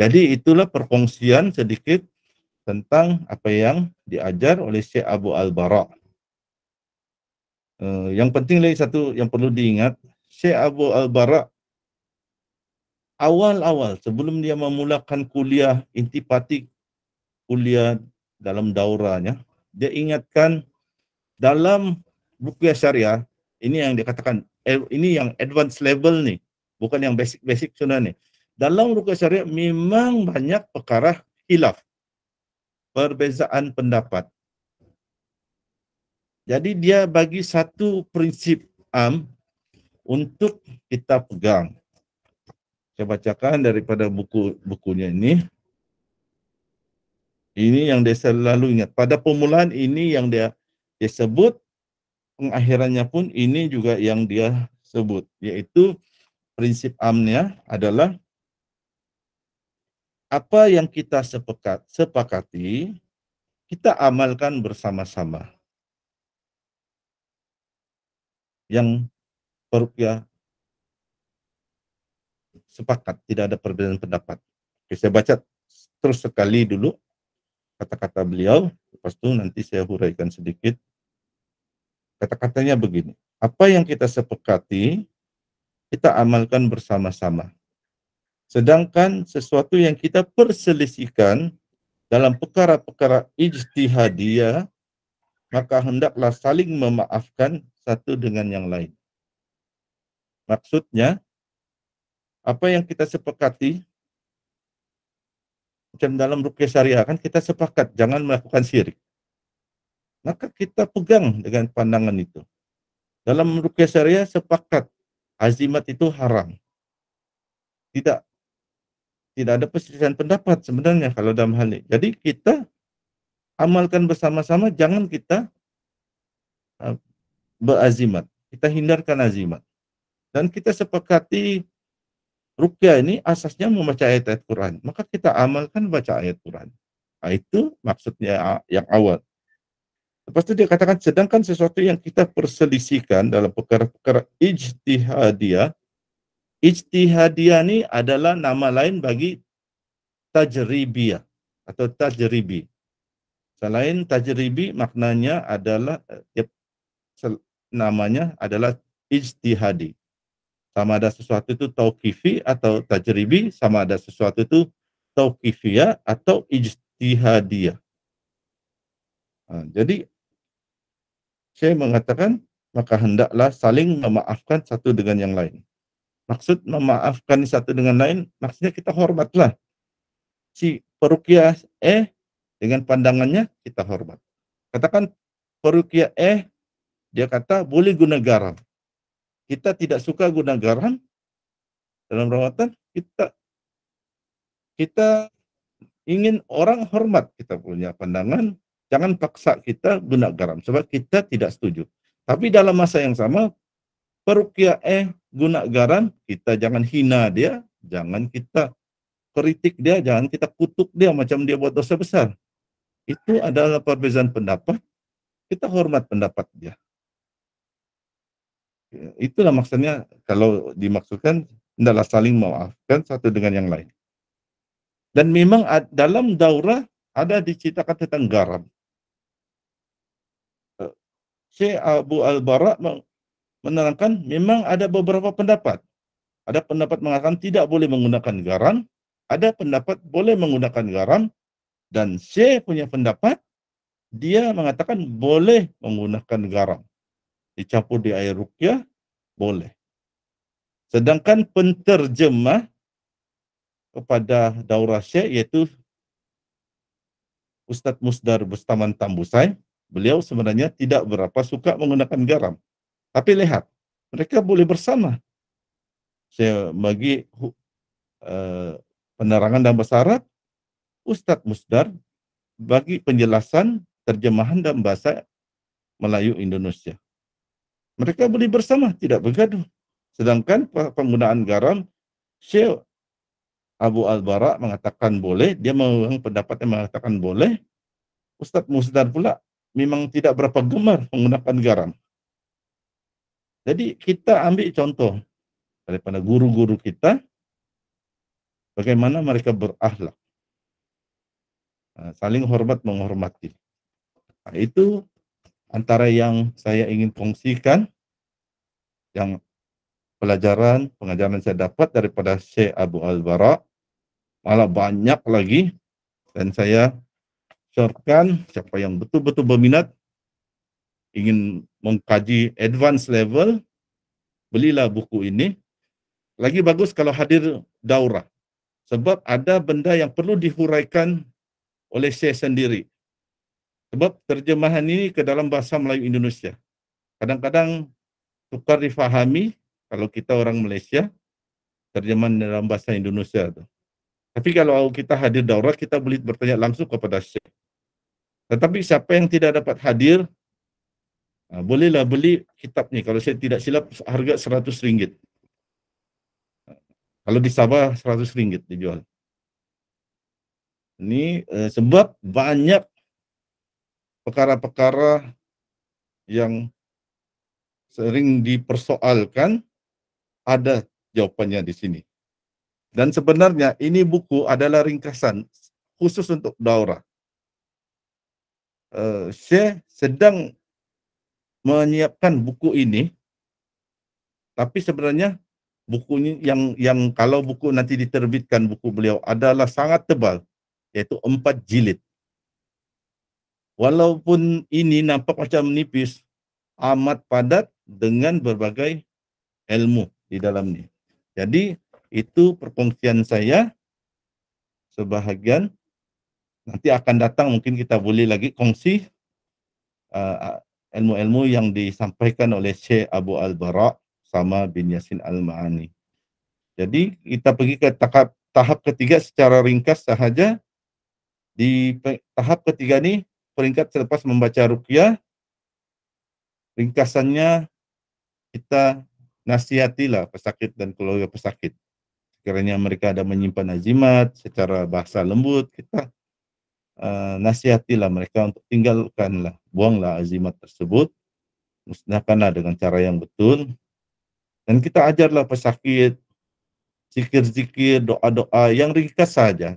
Jadi itulah perkongsian sedikit tentang apa yang diajar oleh Syekh Abu Al-Bara. Yang penting lagi satu yang perlu diingat, Syekh Abu Al-Bara awal-awal sebelum dia memulakan kuliah intipati, kuliah dalam daurahnya, dia ingatkan dalam ruqyah syariah, ini yang dikatakan, ini yang advanced level nih, bukan yang basic-basic sunnah nih. Dalam ruqyah syariah memang banyak perkara khilaf, perbezaan pendapat. Jadi dia bagi satu prinsip untuk kita pegang. Saya bacakan daripada bukunya ini. Ini yang dia selalu ingat. Pada permulaan ini yang dia sebut, pengakhirannya pun ini juga yang dia sebut. Yaitu prinsip amnya adalah apa yang kita sepakati, kita amalkan bersama-sama. Yang peruqyah sepakat, tidak ada perbedaan pendapat. Oke, saya baca terus sekali dulu kata-kata beliau, lepas itu nanti saya huraikan sedikit. Kata-katanya begini, apa yang kita sepakati, kita amalkan bersama-sama. Sedangkan sesuatu yang kita perselisihkan dalam perkara-perkara ijtihadiyah, maka hendaklah saling memaafkan satu dengan yang lain. Maksudnya, apa yang kita sepakati, macam dalam ruqyah syariah kan kita sepakat jangan melakukan syirik. Maka kita pegang dengan pandangan itu. Dalam ruqyah syariah sepakat azimat itu haram. Tidak ada perselisihan pendapat sebenarnya kalau dalam hal ini. Jadi kita amalkan bersama-sama, jangan kita berazimat. Kita hindarkan azimat. Dan kita sepakati ruqyah ini asasnya membaca ayat-ayat Quran. Maka kita amalkan baca ayat Quran. Nah, itu maksudnya yang awal. Lepas itu dia katakan, sedangkan sesuatu yang kita perselisihkan dalam perkara-perkara ijtihadiyah, ijtihadiyah ini adalah nama lain bagi tajribiyah atau tajribi. Selain tajribi, maknanya adalah namanya adalah ijtihadi. Sama ada sesuatu itu tauqifi atau tajribi, sama ada sesuatu itu tauqifiyah atau ijtihadiyah. Jadi saya mengatakan maka hendaklah saling memaafkan satu dengan yang lain. Maksud memaafkan satu dengan lain, maksudnya kita hormatlah si peruqyah dengan pandangannya kita hormat. Katakan peruqyah dia kata boleh guna garam. Kita tidak suka guna garam dalam rawatan, kita ingin orang hormat kita punya pandangan, jangan paksa kita guna garam sebab kita tidak setuju. Tapi dalam masa yang sama, peruqyah guna garam, kita jangan hina dia, jangan kita kritik dia, jangan kita kutuk dia macam dia buat dosa besar. Itu adalah perbezaan pendapat, kita hormat pendapat dia. Itulah maksudnya kalau dimaksudkan hendaklah saling memaafkan satu dengan yang lain. Dan memang dalam daurah ada diceritakan tentang garam. Syekh Abu Al-Bara menerangkan memang ada beberapa pendapat. Ada pendapat mengatakan tidak boleh menggunakan garam, ada pendapat boleh menggunakan garam, dan Syekh punya pendapat dia mengatakan boleh menggunakan garam. Dicampur di air ruqyah boleh. Sedangkan penterjemah kepada daurah Syekh yaitu Ustaz Musdar Bustaman Tambusai, beliau sebenarnya tidak berapa suka menggunakan garam. Tapi lihat, mereka boleh bersama. Saya bagi penerangan dalam bahasa Arab, Ustaz Musdar bagi penjelasan terjemahan dalam bahasa Melayu Indonesia. Mereka boleh bersama, tidak bergaduh. Sedangkan penggunaan garam, Syekh Abu Al-Bara mengatakan boleh, dia memang pendapat yang mengatakan boleh. Ustaz Musdar pula memang tidak berapa gemar menggunakan garam. Jadi kita ambil contoh daripada guru-guru kita, bagaimana mereka berakhlak. Saling hormat menghormati. Itu antara yang saya ingin kongsikan, yang pengajaran saya dapat daripada Syekh Abu Al-Bara, malah banyak lagi, dan saya syorkan siapa yang betul-betul berminat, ingin mengkaji advance level, belilah buku ini. Lagi bagus kalau hadir daurah, sebab ada benda yang perlu dihuraikan oleh Syekh sendiri. Sebab terjemahan ini ke dalam bahasa Melayu Indonesia. Kadang-kadang tukar difahami kalau kita orang Malaysia, terjemahan dalam bahasa Indonesia. Tapi kalau kita hadir daurah, kita boleh bertanya langsung kepada Syekh. Tetapi siapa yang tidak dapat hadir, bolehlah beli kitab ni. Kalau saya tidak silap, harga RM100. Kalau di Sabah, RM100 dijual. Ini sebab banyak perkara-perkara yang sering dipersoalkan, ada jawapannya di sini. Dan sebenarnya ini buku adalah ringkasan khusus untuk daurah. Syekh sedang menyiapkan buku ini, tapi sebenarnya bukunya yang kalau buku nanti diterbitkan, buku beliau adalah sangat tebal, yaitu 4 jilid. Walaupun ini nampak macam nipis, amat padat dengan berbagai ilmu di dalam ini. Jadi itu perkongsian saya sebahagian. Nanti akan datang mungkin kita boleh lagi kongsi ilmu-ilmu yang disampaikan oleh Syekh Abu Al-Bara sama bin Yasin Al-Ma'ani. Jadi kita pergi ke tahap ketiga secara ringkas sahaja. Di tahap ketiga ini, peringkat selepas membaca ruqyah, ringkasannya kita nasihatilah pesakit dan keluarga pesakit. Sekiranya mereka ada menyimpan azimat secara bahasa lembut, kita nasihatilah mereka untuk tinggalkanlah buanglah azimat tersebut, musnahkanlah dengan cara yang betul, dan kita ajarlah pesakit zikir-zikir, doa-doa yang ringkas saja.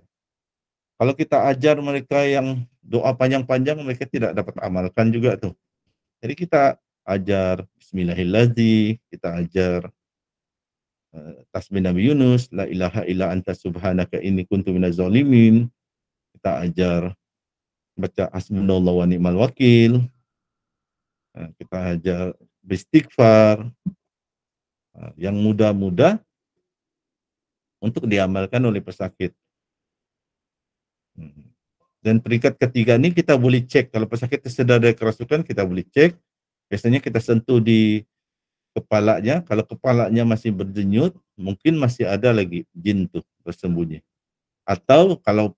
Kalau kita ajar mereka yang doa panjang-panjang, mereka tidak dapat amalkan juga tuh. Jadi kita ajar Bismillahirrahmanirrahim, kita ajar tasbih Nabi Yunus, la ilaha illa anta subhanaka inni kuntu minaz zalimin. Kita ajar baca hasbunallahu wa ni'mal wakil. Kita ajar beristighfar, yang mudah-mudah untuk diamalkan oleh pesakit. Dan peringkat ketiga ini kita boleh cek, kalau pesakit tersedar dari kerasukan kita boleh cek. Biasanya kita sentuh di kepalanya, kalau kepalanya masih berdenyut, mungkin masih ada lagi jin tuh bersembunyi. Atau kalau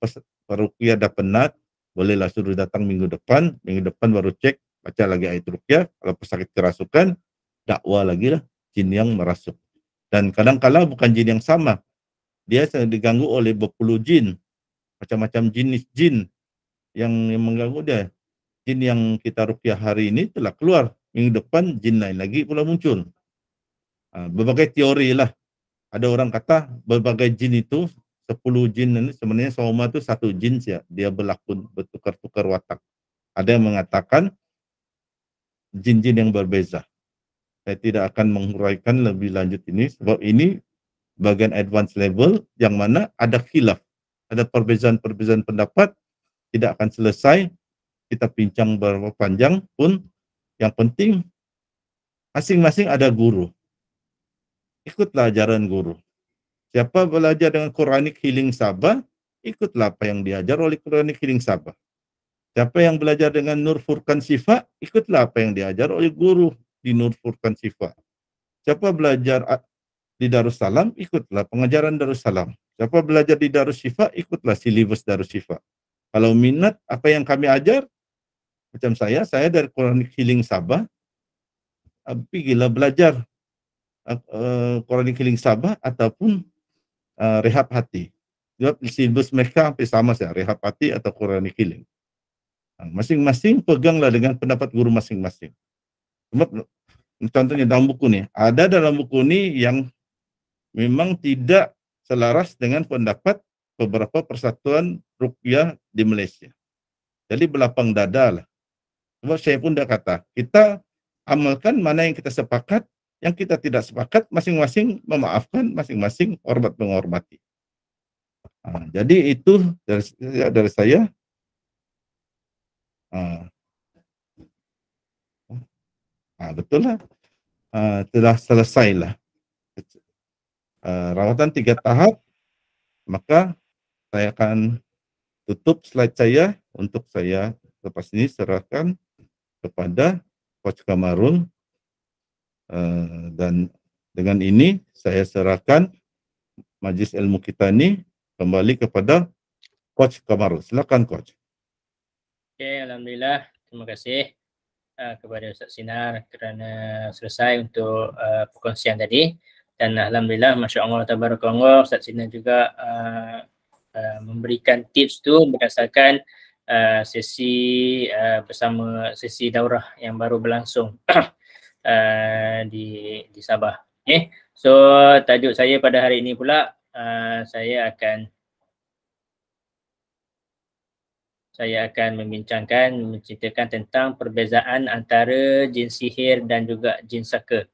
peruqyah dah penat, bolehlah suruh datang minggu depan baru cek, baca lagi ayat ruqyah. Kalau pesakit kerasukan, dakwa lagi lah jin yang merasuk. Dan kadang-kala bukan jin yang sama, dia diganggu oleh berpuluh jin, macam-macam jenis jin yang mengganggu dia. Jin yang kita ruqyah hari ini telah keluar, minggu depan jin lain lagi pula muncul. Berbagai teori lah. Ada orang kata berbagai jin itu, 10 jin ini sebenarnya semua itu satu jin saja, dia bertukar-tukar watak. Ada yang mengatakan jin-jin yang berbeza. Saya tidak akan menguraikan lebih lanjut ini, sebab ini bagian advance level yang mana ada khilaf, ada perbezaan-perbezaan pendapat, tidak akan selesai kita bincang berapa panjang pun. Yang penting masing-masing ada guru, ikutlah ajaran guru. Siapa belajar dengan Quranic Healing Sabah, ikutlah apa yang diajar oleh Quranic Healing Sabah. Siapa yang belajar dengan Nur Furqan Syifa, ikutlah apa yang diajar oleh guru di Nur Furqan Syifa. Siapa belajar di Darussalam, ikutlah pengajaran Darussalam. Siapa belajar di Darus Syifa, ikutlah silibus Darus Syifa. Kalau minat apa yang kami ajar, macam saya dari Quranic Healing Sabah, pergilah belajar Quranic Healing Sabah ataupun rehab hati. Sebab silibus mereka hampir sama saja, rehab hati atau Quranic Healing. Masing-masing peganglah dengan pendapat guru masing-masing. Contohnya dalam buku ni, ada dalam buku ni yang memang tidak selaras dengan pendapat beberapa persatuan ruqyah di Malaysia. Jadi berlapang dada lah. Sebab saya pun dah kata, kita amalkan mana yang kita sepakat, yang kita tidak sepakat, masing-masing memaafkan, masing-masing hormat menghormati. Jadi itu dari saya. Betul lah. Telah selesai lah. Rawatan 3 tahap, maka saya akan tutup slide saya untuk saya lepas ini serahkan kepada Coach Kamarul, dan dengan ini saya serahkan majlis ilmu kita ini kembali kepada Coach Kamarul. Silakan Coach. Okay, alhamdulillah, terima kasih kepada Ustaz Sinar kerana selesai untuk perkongsian tadi, dan alhamdulillah, masya-Allah tabarakallah, Ustaz Sinar juga memberikan tips tu berdasarkan sesi bersama sesi daurah yang baru berlangsung di Sabah. Okay. So tajuk saya pada hari ini pula, saya akan menceritakan tentang perbezaan antara jin sihir dan juga jin saka.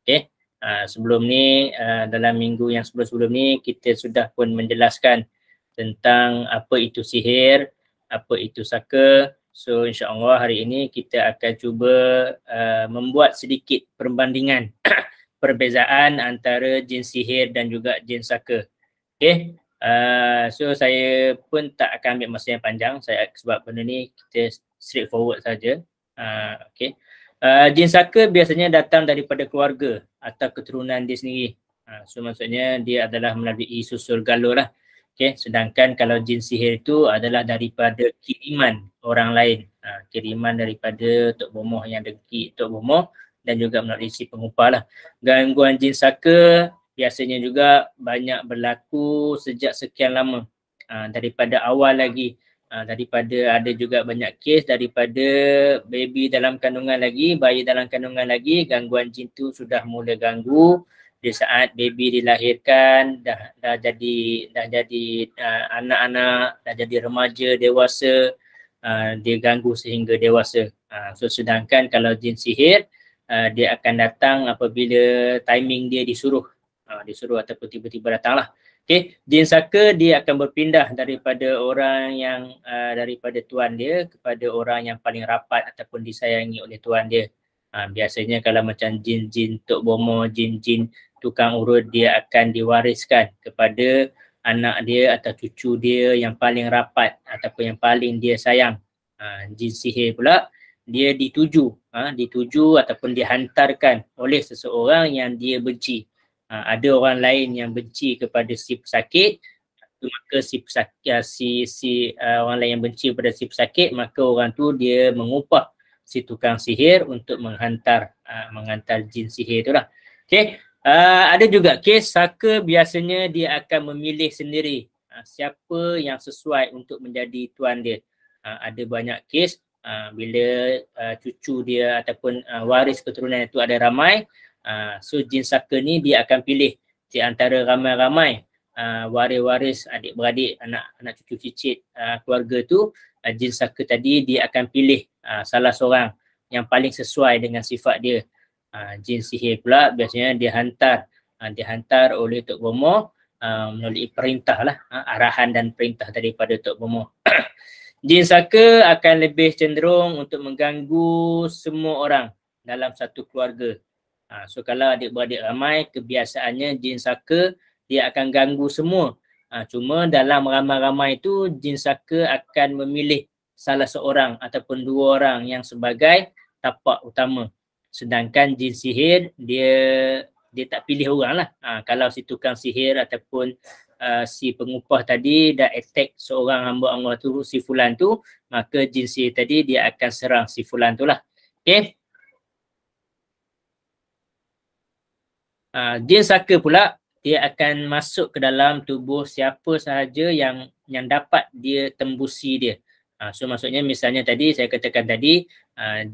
Okay. Sebelum ni, dalam minggu yang sebelum-sebelum ni, kita sudah pun menjelaskan tentang apa itu sihir, apa itu saka. So insya-Allah hari ini kita akan cuba membuat sedikit perbandingan perbezaan antara jin sihir dan juga jin saka. Okay. So saya pun tak akan ambil masa yang panjang, sebab benda ni kita straightforward saja. Okay. Jin saka biasanya datang daripada keluarga atau keturunan dia sendiri. So maksudnya dia adalah melalui susul galur lah. Okay. Sedangkan kalau jin sihir itu adalah daripada kiriman orang lain, kiriman daripada Tok Bomoh yang dengki Tok Bomoh, dan juga melalui si pengupah lah. Gangguan jin saka biasanya juga banyak berlaku sejak sekian lama, daripada awal lagi Daripada ada juga banyak kes daripada baby dalam kandungan lagi, bayi dalam kandungan lagi, gangguan jin tu sudah mula ganggu. Di saat baby dilahirkan dah jadi anak-anak, dah jadi remaja, dewasa, dia ganggu sehingga dewasa. So sedangkan kalau jin sihir, dia akan datang apabila timing dia disuruh ataupun tiba-tiba datang lah. Okay, jin saka dia akan berpindah daripada orang yang daripada tuan dia kepada orang yang paling rapat ataupun disayangi oleh tuan dia. Biasanya kalau macam jin-jin Tok Bomo, jin-jin tukang urut, dia akan diwariskan kepada anak dia atau cucu dia yang paling rapat ataupun yang paling dia sayang. Jin sihir pula dia dituju ataupun dihantarkan oleh seseorang yang dia benci. Ada orang lain yang benci kepada si pesakit, maka si pesakit, orang lain yang benci kepada si pesakit, maka orang tu dia mengupah si tukang sihir untuk menghantar jin sihir itulah. Okey, ada juga kes saka biasanya dia akan memilih sendiri siapa yang sesuai untuk menjadi tuan dia. Ada banyak kes bila cucu dia ataupun waris keturunan itu ada ramai. So jin saka ni dia akan pilih di antara ramai-ramai waris-waris, adik-beradik, anak cucu cicit keluarga tu. Jin saka tadi dia akan pilih salah seorang yang paling sesuai dengan sifat dia. Jin sihir pula biasanya dihantar oleh Tok Bomo melalui perintah lah, arahan dan perintah daripada Tok Bomo. Jin saka akan lebih cenderung untuk mengganggu semua orang dalam satu keluarga. So kalau adik-beradik ramai, kebiasaannya jin saka dia akan ganggu semua. Cuma dalam ramai-ramai itu jin saka akan memilih salah seorang ataupun dua orang yang sebagai tapak utama. Sedangkan jin sihir dia tak pilih orang lah. Kalau si tukang sihir ataupun si pengupah tadi dah attack seorang hamba Allah tu, si fulan tu, maka jin sihir tadi dia akan serang si fulan tu lah. Okay. Jin saka pula dia akan masuk ke dalam tubuh siapa sahaja yang dapat dia tembusi dia. So maksudnya misalnya tadi saya katakan tadi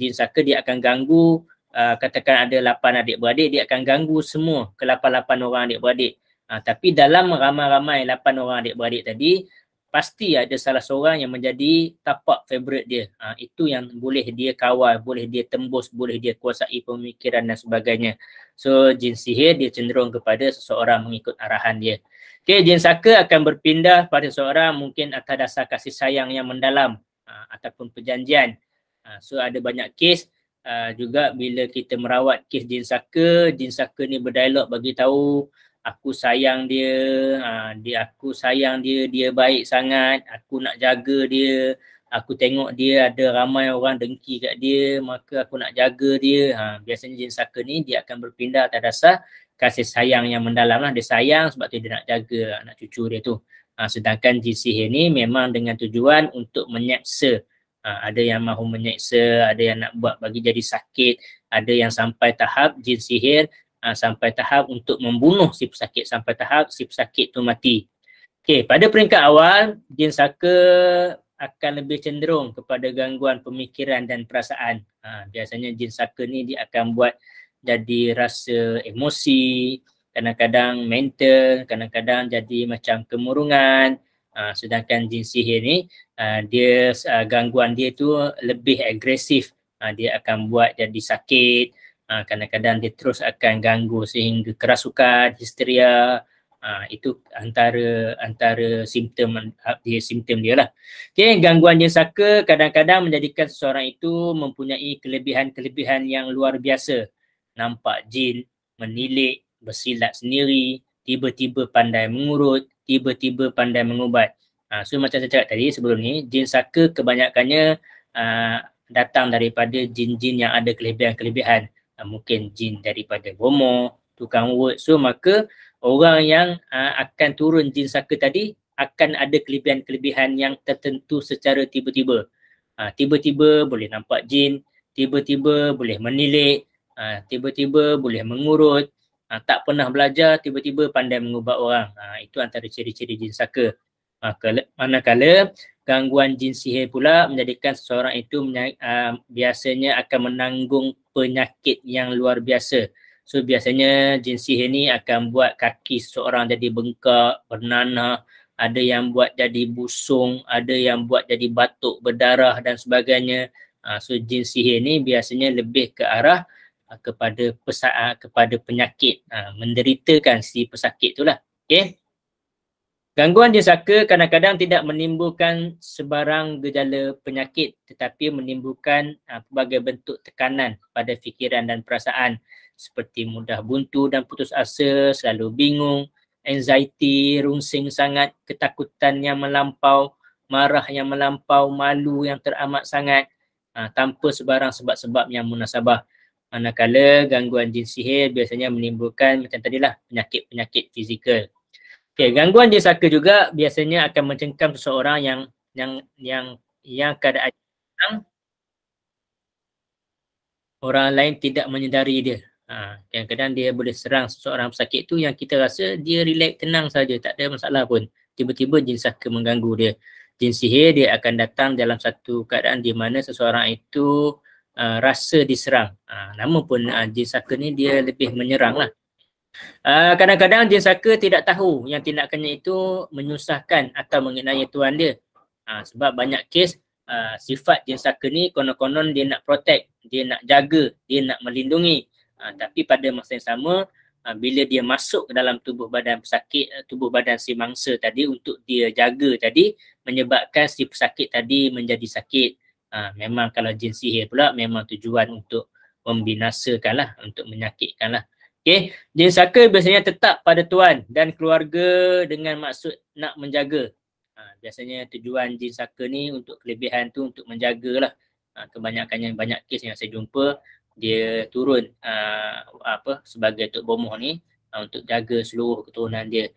jin saka dia akan ganggu, katakan ada 8 adik-beradik, dia akan ganggu semua ke 8 orang adik-beradik. Tapi dalam ramai-ramai 8 orang adik-beradik tadi, pasti ada salah seorang yang menjadi tapak favourite dia. Itu yang boleh dia kawal, boleh dia tembus, boleh dia kuasai pemikiran dan sebagainya. So jin sihir dia cenderung kepada seseorang mengikut arahan dia. Okay, jin saka akan berpindah pada seseorang mungkin atas dasar kasih sayang yang mendalam ataupun perjanjian. So ada banyak kes juga bila kita merawat kes jin saka ni berdialog bagi tahu aku sayang dia, aku sayang dia, dia baik sangat, aku nak jaga dia, aku tengok dia ada ramai orang dengki kat dia, maka aku nak jaga dia. Biasanya jin saka ni dia akan berpindah atas dasar kasih sayang yang mendalam lah. Dia sayang sebab tu dia nak jaga anak cucu dia tu. Sedangkan jin sihir ni memang dengan tujuan untuk menyeksa. Ada yang mahu menyeksa, ada yang nak buat bagi jadi sakit, ada yang sampai tahap jin sihir sampai tahap untuk membunuh si pesakit, sampai tahap si pesakit tu mati. Okey, pada peringkat awal jin saka akan lebih cenderung kepada gangguan pemikiran dan perasaan. Biasanya jin saka ni dia akan buat jadi rasa emosi, kadang-kadang mental, kadang-kadang jadi macam kemurungan. Sedangkan jin sihir ni dia gangguan dia tu lebih agresif. Dia akan buat jadi sakit. Kadang-kadang dia terus akan ganggu sehingga kerasukan, histeria. Itu antara simptom dia lah. Okay, gangguan jin saka kadang-kadang menjadikan seseorang itu mempunyai kelebihan-kelebihan yang luar biasa. Nampak jin, menilik, bersilat sendiri, tiba-tiba pandai mengurut, tiba-tiba pandai mengubat. So macam saya cakap tadi sebelum ni, jin saka kebanyakannya datang daripada jin-jin yang ada kelebihan-kelebihan. Mungkin jin daripada Bomo, tukang urut. So maka orang yang akan turun jin saka tadi akan ada kelebihan-kelebihan yang tertentu secara tiba-tiba. Tiba-tiba boleh nampak jin, tiba-tiba boleh menilik, tiba-tiba boleh mengurut, tak pernah belajar, tiba-tiba pandai mengubah orang. Itu antara ciri-ciri jin saka. Manakala gangguan jin sihir pula menjadikan seseorang itu biasanya akan menanggung penyakit yang luar biasa. So biasanya jin sihir ni akan buat kaki seseorang jadi bengkak, bernanah, ada yang buat jadi busung, ada yang buat jadi batuk berdarah dan sebagainya. So jin sihir ni biasanya lebih ke arah kepada penyakit, menderitakan si pesakit itulah. Okey. Gangguan jin saka kadang-kadang tidak menimbulkan sebarang gejala penyakit tetapi menimbulkan pelbagai bentuk tekanan pada fikiran dan perasaan seperti mudah buntu dan putus asa, selalu bingung, anxiety, rungsing sangat, ketakutan yang melampau, marah yang melampau, malu yang teramat sangat tanpa sebarang sebab-sebab yang munasabah. Manakala gangguan jin sihir biasanya menimbulkan macam tadilah penyakit-penyakit fizikal. Okay, gangguan jin saka juga biasanya akan mencengkam seseorang yang keadaan orang lain tidak menyedari dia. Kadang-kadang dia boleh serang seseorang pesakit tu yang kita rasa dia relax, tenang saja, tak ada masalah pun. Tiba-tiba jin saka mengganggu dia. Jin sihir dia akan datang dalam satu keadaan di mana seseorang itu rasa diserang. Namun jin saka ni dia lebih menyerang lah. Kadang-kadang jin saka tidak tahu yang tindakannya itu menyusahkan atau mengenai tuan dia. Sebab banyak kes sifat jin saka ni konon-konon dia nak protect, dia nak jaga, dia nak melindungi. Tapi pada masa yang sama bila dia masuk ke dalam tubuh badan pesakit, tubuh badan si mangsa tadi untuk dia jaga tadi, menyebabkan si pesakit tadi menjadi sakit. Memang kalau jin sihir pula memang tujuan untuk membinasakan lah, untuk menyakitkan lah. Okay. Jin saka biasanya tetap pada tuan dan keluarga dengan maksud nak menjaga. Biasanya tujuan jin saka ni untuk kelebihan tu untuk menjagalah. Kebanyakannya banyak kes yang saya jumpa dia turun sebagai Tok Bomoh ni untuk jaga seluruh keturunan dia.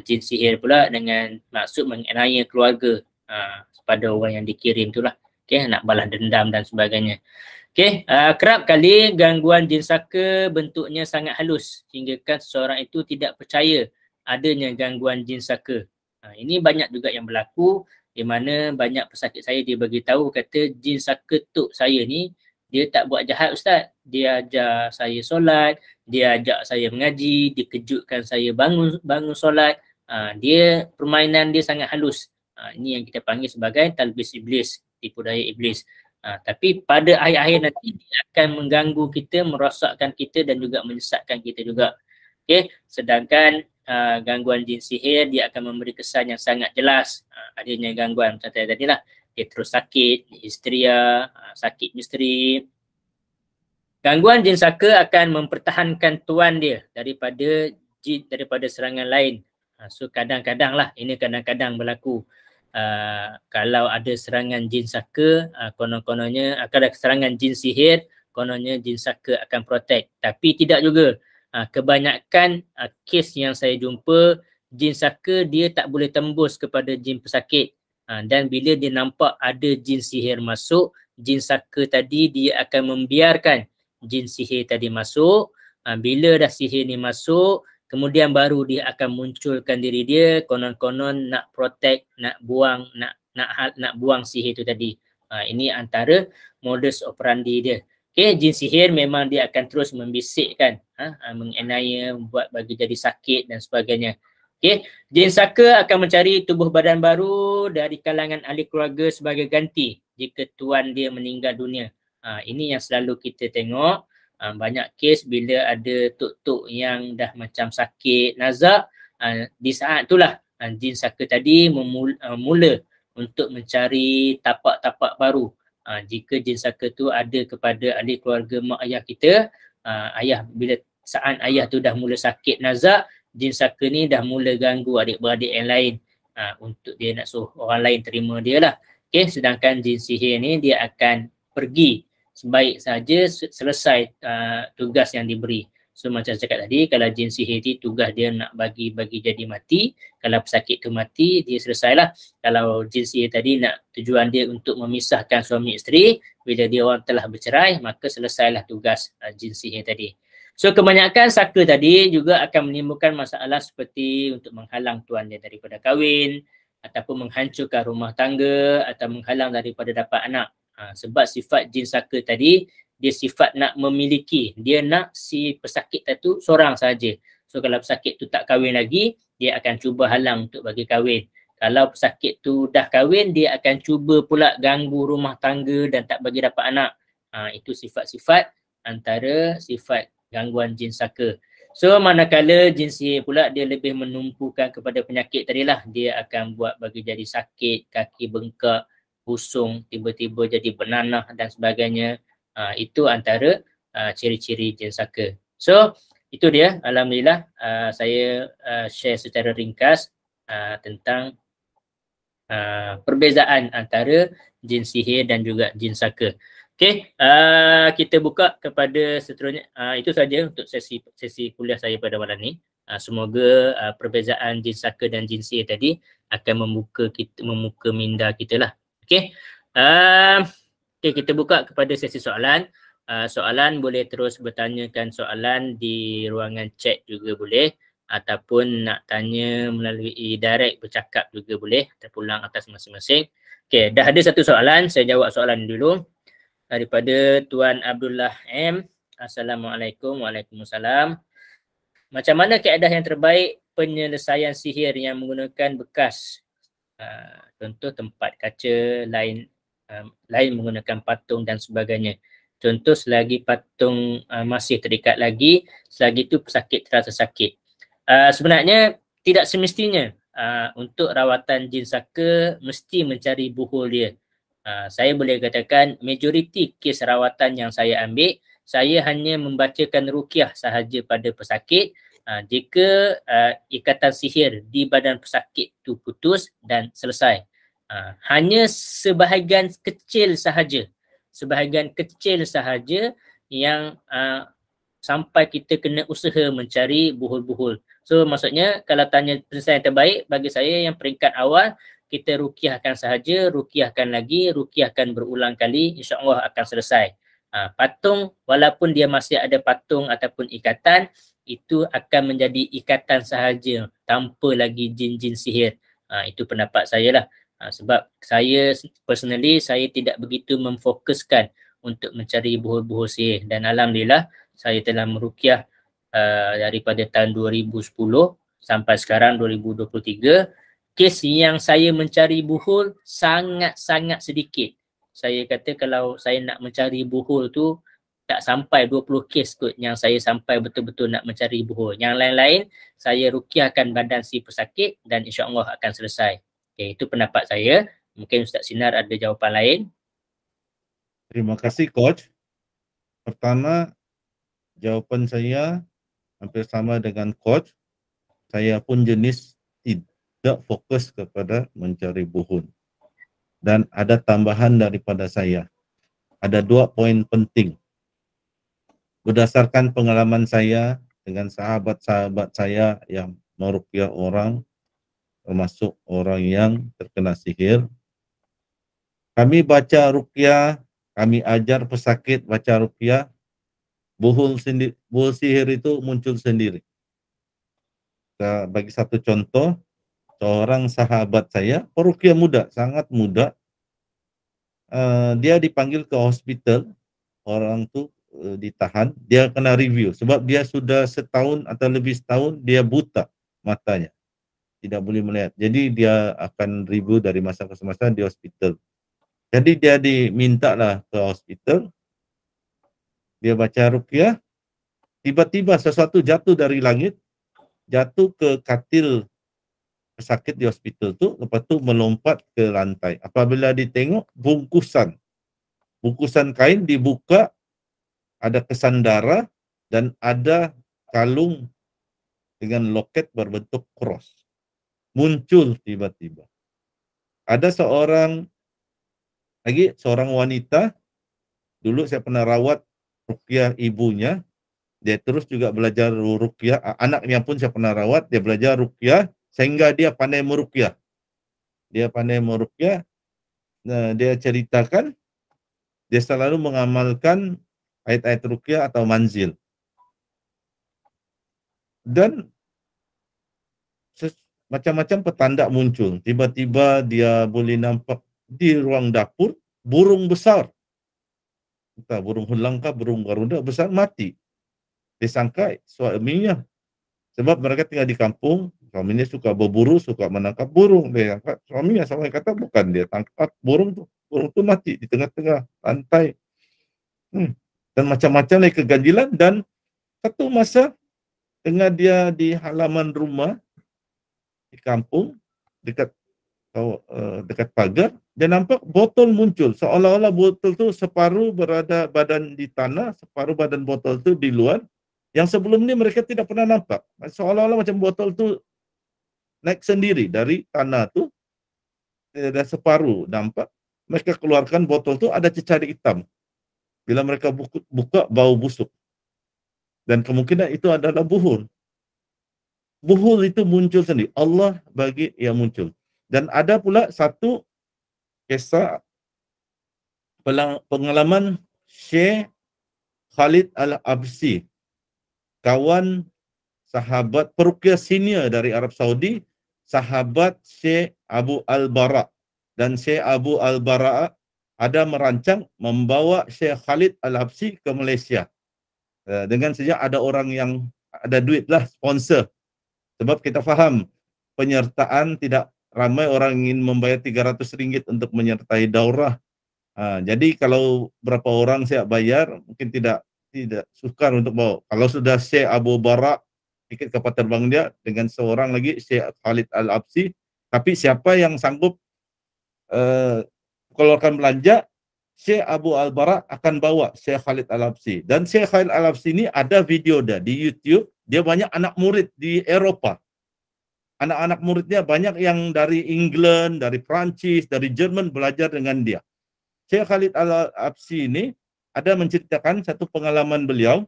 Jin sihir pula dengan maksud menganiaya keluarga pada orang yang dikirim tu lah. Okay, nak balas dendam dan sebagainya. Okay, kerap kali gangguan jin saka bentuknya sangat halus sehinggakan seseorang itu tidak percaya adanya gangguan jin saka. Ini banyak juga yang berlaku di mana banyak pesakit saya dia beritahu kata jin saka tok saya ni dia tak buat jahat ustaz. Dia ajar saya solat, dia ajak saya mengaji, dia kejutkan saya bangun solat. Dia permainan dia sangat halus. Ini yang kita panggil sebagai talbis iblis, tipu daya iblis. Tapi pada akhir-akhir nanti dia akan mengganggu kita, merosakkan kita dan juga menyesatkan kita juga. Okay? Sedangkan gangguan jin sihir dia akan memberi kesan yang sangat jelas. Adanya gangguan macam tadi lah, dia terus sakit, histeria, sakit misteri. Gangguan jin saka akan mempertahankan tuan dia daripada serangan lain. So kadang-kadang lah, ini kadang-kadang berlaku. Kalau ada serangan jin saka, konon-kononnya akan ada serangan jin sihir, kononnya jin saka akan protect. Tapi tidak juga. Kebanyakan kes yang saya jumpa, jin saka dia tak boleh tembus kepada jin pesakit. Dan bila dia nampak ada jin sihir masuk, jin saka tadi dia akan membiarkan jin sihir tadi masuk. Bila dah sihir ni masuk, kemudian baru dia akan munculkan diri dia, konon-konon nak protect, nak buang sihir tu tadi. Ini antara modus operandi dia. Okay, jin sihir memang dia akan terus membisikkan, menganiaya, membuat bagi jadi sakit dan sebagainya. Okay, jin saka akan mencari tubuh badan baru dari kalangan ahli keluarga sebagai ganti jika tuan dia meninggal dunia. Ini yang selalu kita tengok. Banyak kes bila ada tok-tok yang dah macam sakit nazak, di saat itulah jin saka tadi mula untuk mencari tapak-tapak baru. Jika jin saka tu ada kepada ahli keluarga mak ayah kita, bila saat ayah tu dah mula sakit nazak, jin saka ni dah mula ganggu adik-beradik yang lain untuk dia nak suruh orang lain terima dia lah. Okay, sedangkan jin sihir ni dia akan pergi sebaik saja selesai tugas yang diberi. So macam saya cakap tadi, kalau jin sihir ni tugas dia nak bagi jadi mati, kalau pesakit tu mati, dia selesailah. Kalau jin sihir tadi nak tujuan dia untuk memisahkan suami isteri, bila dia orang telah bercerai, maka selesailah tugas jin sihir tadi. So kebanyakan saka tadi juga akan menimbulkan masalah seperti untuk menghalang tuan dia daripada kahwin, ataupun menghancurkan rumah tangga atau menghalang daripada dapat anak. Sebab sifat jin saka tadi, dia sifat nak memiliki, dia nak si pesakit tu seorang saja. So kalau pesakit tu tak kahwin lagi, dia akan cuba halang untuk bagi kahwin. Kalau pesakit tu dah kahwin, dia akan cuba pula ganggu rumah tangga dan tak bagi dapat anak. Itu sifat-sifat antara sifat gangguan jin saka. So manakala jin sihir pula dia lebih menumpukan kepada penyakit tadilah. Dia akan buat bagi jadi sakit, kaki bengkak, pusung, tiba-tiba jadi bernanah dan sebagainya. Itu antara ciri-ciri jin saka. So itu dia, alhamdulillah saya share secara ringkas tentang perbezaan antara jin sihir dan juga jin saka. Okey, kita buka kepada seterusnya. Itu saja untuk sesi kuliah saya pada malam ni. Semoga perbezaan jin saka dan jin sihir tadi akan membuka minda kita lah. Okey. Okey, kita buka kepada sesi soalan. Soalan boleh terus bertanyakan soalan di ruangan chat juga boleh, ataupun nak tanya melalui direct bercakap juga boleh, terpulang atas masing-masing. Okey, dah ada satu soalan, saya jawab soalan dulu daripada Tuan Abdullah M. Assalamualaikum. Waalaikumsalam. Macam mana kaedah yang terbaik penyelesaian sihir yang menggunakan bekas? Contoh tempat kaca, lain menggunakan patung dan sebagainya. Contoh selagi patung masih terikat lagi, selagi itu pesakit terasa sakit. Sebenarnya tidak semestinya untuk rawatan jin saka mesti mencari buhul dia. Saya boleh katakan majoriti kes rawatan yang saya ambil, saya hanya membacakan ruqyah sahaja pada pesakit. Jika ikatan sihir di badan pesakit tu putus dan selesai. Hanya sebahagian kecil sahaja yang sampai kita kena usaha mencari buhul-buhul. So maksudnya kalau tanya penyelesaian terbaik bagi saya yang peringkat awal, kita ruqyahkan sahaja, ruqyahkan lagi, ruqyahkan berulang kali, insya-Allah akan selesai. Patung walaupun dia masih ada patung ataupun ikatan, itu akan menjadi ikatan sahaja tanpa lagi jin-jin sihir. Itu pendapat saya lah. Sebab saya personally saya tidak begitu memfokuskan untuk mencari buhul-buhul sihir, dan alhamdulillah saya telah meruqyah daripada tahun 2010 sampai sekarang 2023. Kes yang saya mencari buhul sangat-sangat sedikit. Saya kata kalau saya nak mencari buhul tu tak sampai 20 kes kot yang saya sampai betul-betul nak mencari buhul. Yang lain-lain saya ruqyahkan badan si pesakit dan insya-Allah akan selesai. Okay, itu pendapat saya. Mungkin Ustaz Sinar ada jawapan lain. Terima kasih Coach. Pertama, jawapan saya hampir sama dengan Coach. Saya pun jenis tidak fokus kepada mencari buhul. Dan ada tambahan daripada saya. Ada 2 poin penting. Berdasarkan pengalaman saya dengan sahabat-sahabat saya yang meruqyah orang, termasuk orang yang terkena sihir. Kami baca ruqyah, kami ajar pesakit baca ruqyah, buhul sihir itu muncul sendiri. Bagi satu contoh, seorang sahabat saya, peruqyah muda, sangat muda, dia dipanggil ke hospital, orang tu ditahan, dia kena review sebab dia sudah setahun atau lebih setahun dia buta matanya, tidak boleh melihat. Jadi dia akan review dari masa ke masa di hospital. Jadi dia dimintalah ke hospital, dia baca ruqyah, tiba-tiba sesuatu jatuh dari langit, jatuh ke katil pesakit di hospital tu, lepas tu melompat ke lantai. Apabila ditengok, bungkusan kain dibuka, ada kesan darah dan ada kalung dengan loket berbentuk cross. Muncul tiba-tiba. Ada seorang wanita, dulu saya pernah rawat ruqyah ibunya, dia terus juga belajar ruqyah, anaknya pun saya pernah rawat, dia belajar ruqyah sehingga dia pandai meruqyah. Nah, dia ceritakan dia selalu mengamalkan ayat-ayat ruqyah atau manzil. Dan macam-macam petanda muncul. Tiba-tiba dia boleh nampak di ruang dapur burung besar. Entah burung helang kah, burung garuda besar mati. Disangka suaminya. Sebab mereka tinggal di kampung, suaminya suka berburu, suka menangkap burung. Dia angkat suaminya, sampai kata bukan dia tangkap burung tu mati di tengah-tengah pantai. Dan macam-macam lagi keganjilan. Dan satu masa tengah dia di halaman rumah di kampung dekat dekat pagar, dia nampak botol muncul, seolah-olah botol tu separuh berada badan di tanah, separuh badan botol tu di luar, yang sebelum ni mereka tidak pernah nampak. Seolah-olah macam botol tu naik sendiri dari tanah tu, ada separuh nampak. Mereka keluarkan botol tu ada cecair hitam. Bila mereka buka bau busuk. Dan kemungkinan itu adalah buhul. Buhul itu muncul sendiri. Allah bagi yang muncul. Dan ada pula satu kisah pengalaman Syekh Khalid Al-Absi, kawan sahabat peruqyah senior dari Arab Saudi, sahabat Syekh Abu Al-Bara. Dan Syekh Abu Al-Bara ada merancang membawa Syekh Khalid Al-Absi ke Malaysia. Dengan sejak ada orang yang ada duit lah, sponsor. Sebab kita faham penyertaan tidak ramai orang ingin membayar RM300 untuk menyertai daurah. Jadi kalau berapa orang siap bayar, mungkin tidak sukar untuk bawa. Kalau sudah Syekh Abu Bara, tiket kapal terbang dia dengan seorang lagi Syekh Khalid Al-Absi, tapi siapa yang sanggup keluarkan belanja, Syekh Abu Al-Bara akan bawa Syekh Khalid Al-Absi. Dan Syekh Khalid Al-Absi ini ada video dia di YouTube, dia banyak anak murid di Eropah. Anak-anak muridnya banyak yang dari England, dari Prancis, dari Jerman belajar dengan dia. Syekh Khalid Al-Absi ini ada menceritakan satu pengalaman beliau,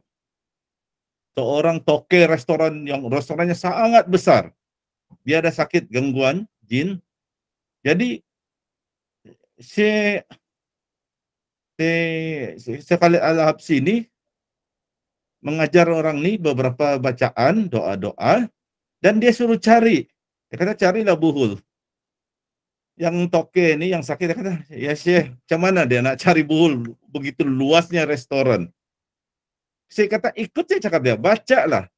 seorang toke restoran yang restorannya sangat besar. Dia ada sakit gangguan jin. Jadi Syekh Khalid Al-Absi ini mengajar orang ni beberapa bacaan, doa-doa, dan dia suruh cari. Dia kata carilah buhul. Yang toke ni yang sakit, dia kata, ya Syekh, macam mana dia nak cari buhul begitu luasnya restoran? Saya kata ikut saya cakap dia, bacalah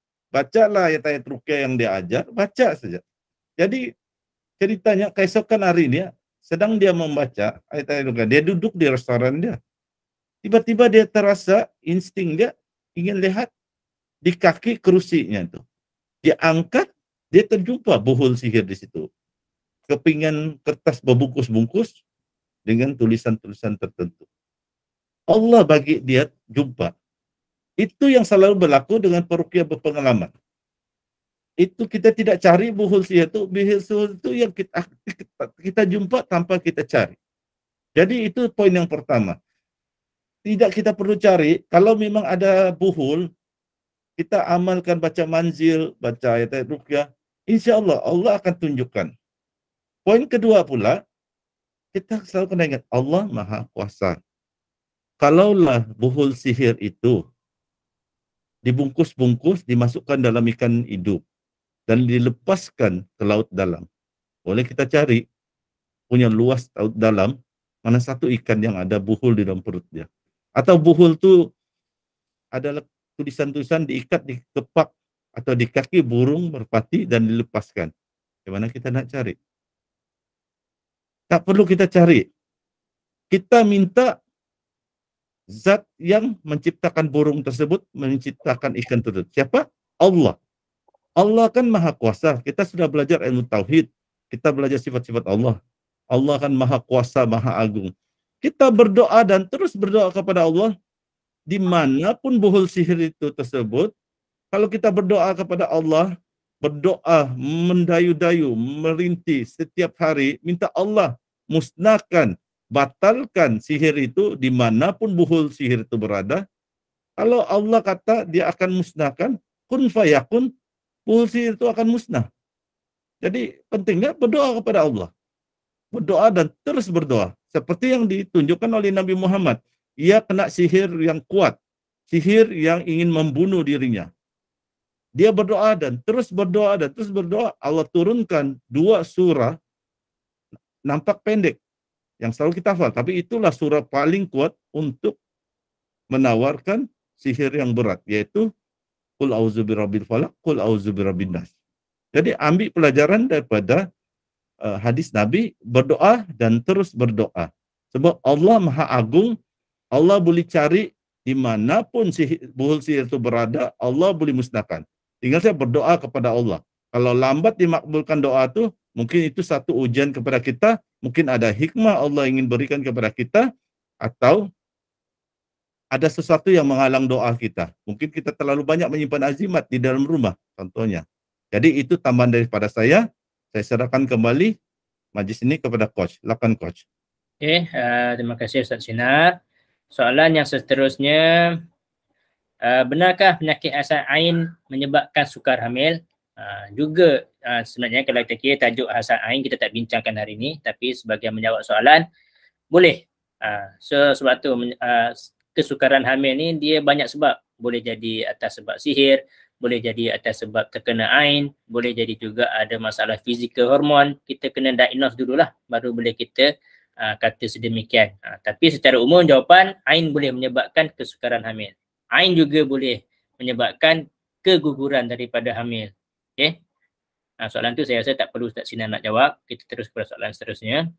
ayat-ayat ruqyah yang dia ajar, baca saja. Jadi ceritanya keesokan hari ini sedang dia membaca ayat-ayat ruqyah, dia duduk di restoran dia. Tiba-tiba dia terasa insting dia ingin lihat di kaki kerusinya itu. Dia angkat, dia terjumpa buhul sihir di situ. Kepingan kertas berbungkus-bungkus dengan tulisan-tulisan tertentu. Allah bagi dia jumpa. Itu yang selalu berlaku dengan peruqyah berpengalaman. Itu kita tidak cari buhul sihir itu, buhul sihir itu yang kita jumpa tanpa kita cari. Jadi itu poin yang pertama. Tidak kita perlu cari, kalau memang ada buhul, kita amalkan baca manzil, baca ayat-ayat ruqyah, insya-Allah Allah akan tunjukkan. Poin kedua pula, kita selalu kena ingat Allah Maha Kuasa. Kalaulah buhul sihir itu dibungkus-bungkus, dimasukkan dalam ikan hidup dan dilepaskan ke laut dalam, boleh kita cari punya luas laut dalam mana satu ikan yang ada buhul di dalam perut dia. Atau buhul tu adalah tulisan-tulisan diikat di kepak atau di kaki burung merpati dan dilepaskan. Bagaimana kita nak cari? Tak perlu kita cari. Kita minta zat yang menciptakan burung tersebut, menciptakan ikan tersebut. Siapa? Allah. Allah kan Maha Kuasa. Kita sudah belajar ilmu tauhid. Kita belajar sifat-sifat Allah. Allah kan Maha Kuasa, Maha Agung. Kita berdoa dan terus berdoa kepada Allah dimanapun buhul sihir itu tersebut. Kalau kita berdoa kepada Allah, berdoa mendayu-dayu, merintih setiap hari, minta Allah musnahkan, batalkan sihir itu dimanapun buhul sihir itu berada. Kalau Allah kata dia akan musnahkan, kun fayakun, buhul sihir itu akan musnah. Jadi pentingnya berdoa kepada Allah. Berdoa dan terus berdoa. Seperti yang ditunjukkan oleh Nabi Muhammad. Ia kena sihir yang kuat. Sihir yang ingin membunuh dirinya. dia berdoa dan terus berdoa dan terus berdoa, Allah turunkan 2 surah nampak pendek yang selalu kita hafal, tapi itulah surah paling kuat untuk menawarkan sihir yang berat, yaitu Qul a'udzu birabbil falaq, Qul a'udzu birabbin nas. Jadi ambil pelajaran daripada hadis Nabi, berdoa dan terus berdoa. Sebab Allah Maha Agung, Allah boleh cari dimanapun buhul sihir itu berada, Allah boleh musnahkan. Tinggal saya berdoa kepada Allah. Kalau lambat dimakbulkan doa itu, mungkin itu satu ujian kepada kita, mungkin ada hikmah Allah ingin berikan kepada kita, atau ada sesuatu yang menghalang doa kita. Mungkin kita terlalu banyak menyimpan azimat di dalam rumah, contohnya. Jadi itu tambahan daripada saya serahkan kembali majlis ini kepada Coach. Silakan Coach. Okey, terima kasih Ustaz Sinar. Soalan yang seterusnya, benarkah penyakit asam ain menyebabkan sukar hamil? Juga sebenarnya kalau kita kira tajuk asam ain kita tak bincangkan hari ini, tapi sebagai menjawab soalan, boleh. Sebab tu kesukaran hamil ni dia banyak sebab. Boleh jadi atas sebab sihir, boleh jadi atas sebab terkena ain, boleh jadi juga ada masalah fizikal hormon. Kita kena diagnose dululah, baru boleh kita kata sedemikian. Tapi secara umum jawapan, ain boleh menyebabkan kesukaran hamil. Ain juga boleh menyebabkan keguguran daripada hamil. Okey. Soalan tu saya rasa tak perlu Ustaz Sinar nak jawab. Kita terus kepada soalan seterusnya.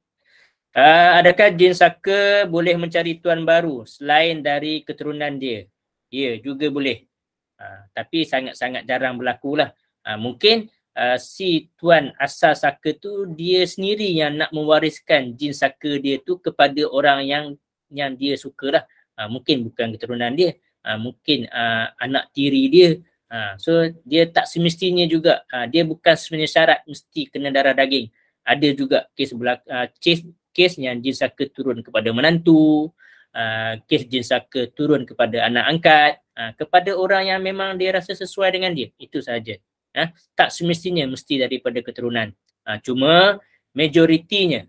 Adakah jin saka boleh mencari tuan baru selain dari keturunan dia? Ya, juga boleh. Tapi sangat-sangat jarang berlaku lah. Mungkin si tuan asal saka tu dia sendiri yang nak mewariskan jin saka dia tu kepada orang yang dia suka lah. Mungkin bukan keturunan dia, mungkin anak tiri dia. So dia tak semestinya juga, dia bukan sebenarnya syarat mesti kena darah daging. Ada juga kes yang jin saka turun kepada menantu, kes jin saka turun kepada anak angkat, kepada orang yang memang dia rasa sesuai dengan dia. Itu sahaja. Tak semestinya mesti daripada keturunan. Cuma majoritinya,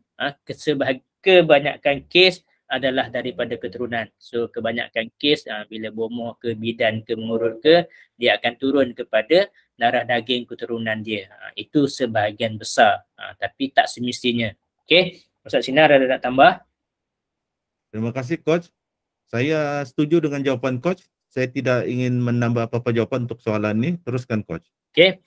kebanyakan kes adalah daripada keturunan. So kebanyakan kes bila bomoh ke, bidan ke, mengurut ke, dia akan turun kepada darah daging keturunan dia. Itu sebahagian besar, tapi tak semestinya. Okey, Ustaz Sinar ada nak tambah? Terima kasih Coach. Saya setuju dengan jawapan Coach. Saya tidak ingin menambah apa-apa jawapan untuk soalan ini. Teruskan Coach. Okey,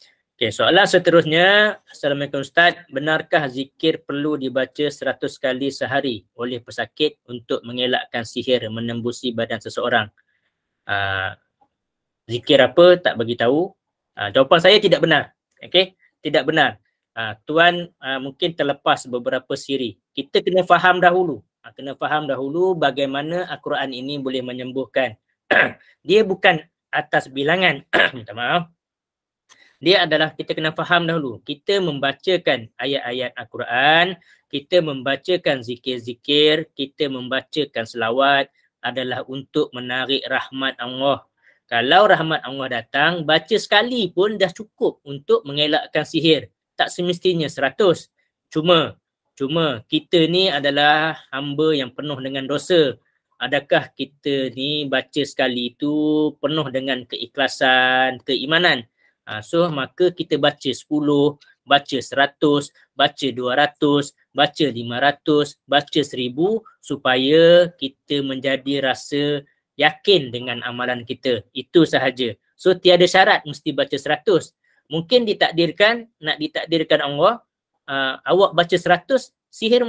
soalan seterusnya. Assalamualaikum Ustaz. Benarkah zikir perlu dibaca 100 kali sehari oleh pesakit untuk mengelakkan sihir menembusi badan seseorang? Zikir apa tak bagi tahu. Jawapan saya tidak benar. Okey, tidak benar. Tuan mungkin terlepas beberapa siri. Kita kena faham dahulu. Kena faham dahulu bagaimana Al-Quran ini boleh menyembuhkan. Dia bukan atas bilangan. Minta maaf. Dia adalah kita kena faham dahulu. Kita membacakan ayat-ayat Al-Quran, kita membacakan zikir-zikir, kita membacakan selawat adalah untuk menarik rahmat Allah. Kalau rahmat Allah datang, baca sekali pun dah cukup untuk mengelakkan sihir. Tak semestinya 100. Cuma kita ni adalah hamba yang penuh dengan dosa. Adakah kita ni baca sekali itu penuh dengan keikhlasan, keimanan? So maka kita baca 10, baca 100, baca 200, baca 500, baca 1000 supaya kita menjadi rasa yakin dengan amalan kita. Itu sahaja. So tiada syarat mesti baca 100. Mungkin nak ditakdirkan Allah, awak baca 100, sihir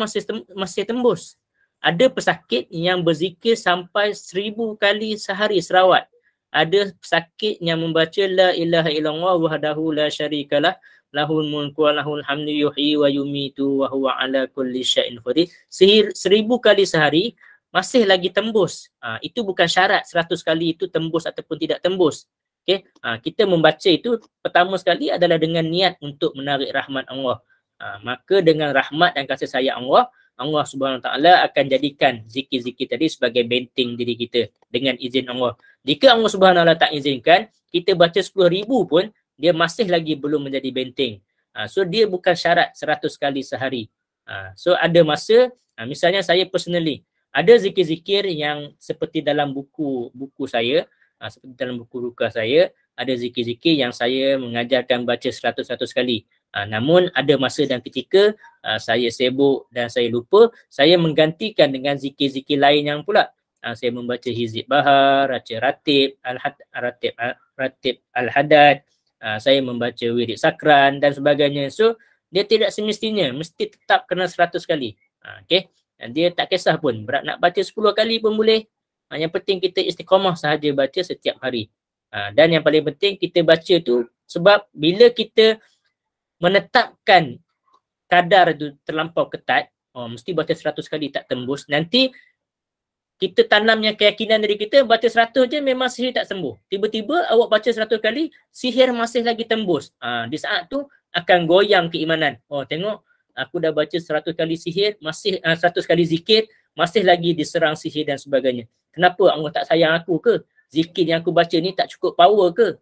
masih tembus. Ada pesakit yang berzikir sampai 1000 kali sehari selawat. Ada pesakit yang membaca la ilaha illallah wahdahu la syarikalah lahul mulku wa lahul hamdu yuhyi wa yumitu wa huwa ala kulli syai'in qadir. Sihir 1000 kali sehari masih lagi tembus. Itu bukan syarat 100 kali itu tembus ataupun tidak tembus. Okay? Kita membaca itu pertama sekali adalah dengan niat untuk menarik rahmat Allah. Maka dengan rahmat dan kasih sayang Allah Subhanahu Wa Taala akan jadikan zikir-zikir tadi sebagai benteng diri kita dengan izin Allah. Jika Allah Subhanahu Wa Taala tak izinkan, kita baca 10,000 pun dia masih lagi belum menjadi benteng. So dia bukan syarat 100 kali sehari. So ada masa, misalnya saya personally ada zikir-zikir yang seperti dalam buku saya, seperti dalam buku ruqyah saya, ada zikir-zikir yang saya mengajarkan baca 100 kali. Namun ada masa dan ketika saya sibuk dan saya lupa, saya menggantikan dengan zikir-zikir lain yang pula. Saya membaca hizib bahar, baca ratib, ratib al-hadad, saya membaca wirid sakran dan sebagainya. So, dia tidak semestinya mesti tetap kena 100 kali. Okay. Dan dia tak kisah pun, berat nak baca 10 kali pun boleh. Yang penting kita istiqamah sahaja baca setiap hari. Dan yang paling penting kita baca tu sebab bila kita menetapkan kadar tu terlampau ketat, mesti baca 100 kali tak tembus, nanti kita tanamnya keyakinan dari kita baca 100 je memang sihir tak sembuh. Tiba-tiba awak baca 100 kali, sihir masih lagi tembus. Di saat tu akan goyang keimanan. Tengok aku dah baca 100 kali sihir, masih 100 kali zikir, masih lagi diserang sihir dan sebagainya. Kenapa Allah tak sayang aku ke? Zikir yang aku baca ni tak cukup power ke?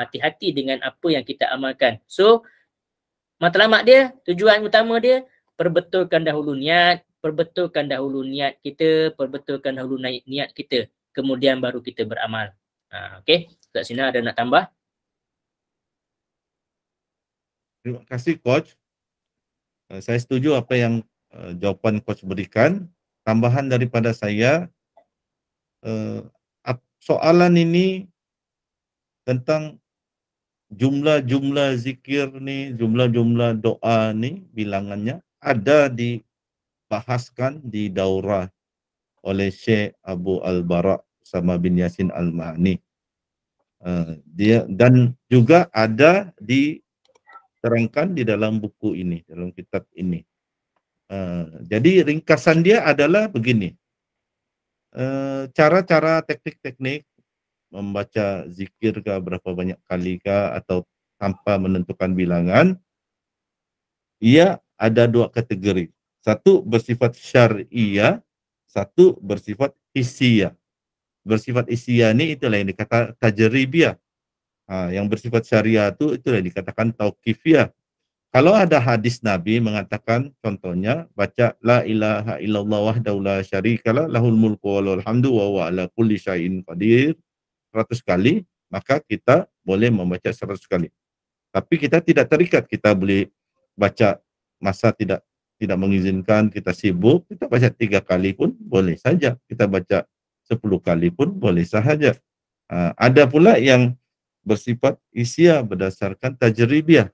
Hati-hati dengan apa yang kita amalkan. So, matlamat dia, tujuan utama dia, perbetulkan dahulu niat kita, perbetulkan dahulu niat kita, kemudian baru kita beramal. Okey, kat sini ada nak tambah? Terima kasih Coach. Saya setuju apa yang jawapan Coach berikan. Tambahan daripada saya, soalan ini tentang jumlah-jumlah zikir ni, jumlah-jumlah doa ni, bilangannya ada dibahaskan di daurah oleh Syekh Abu Al-Bara' Usama bin Yasin Al-Ma'ani. Dia dan juga ada diterangkan di dalam buku ini, dalam kitab ini. Jadi ringkasan dia adalah begini. Cara-cara teknik-teknik membaca zikir ke berapa banyak kali ke atau tanpa menentukan bilangan, ia ada dua kategori. Satu bersifat syar'iyah, satu bersifat hissiyah. Bersifat hissiyah ni itulah yang dikata tajribiyah. Yang bersifat syariah itu itulah yang dikatakan tauqifiyah. Kalau ada hadis Nabi mengatakan, contohnya baca la ilaha illallah wahdahu la syarikalah lahul mulku wa lahul hamdu wa huwa ala kulli syai'in qadir 100 kali, maka kita boleh membaca 100 kali. Tapi kita tidak terikat, kita boleh baca masa tidak mengizinkan, kita sibuk, kita baca 3 kali pun boleh saja, kita baca 10 kali pun boleh sahaja. Ada pula yang bersifat isya berdasarkan tajribiyah.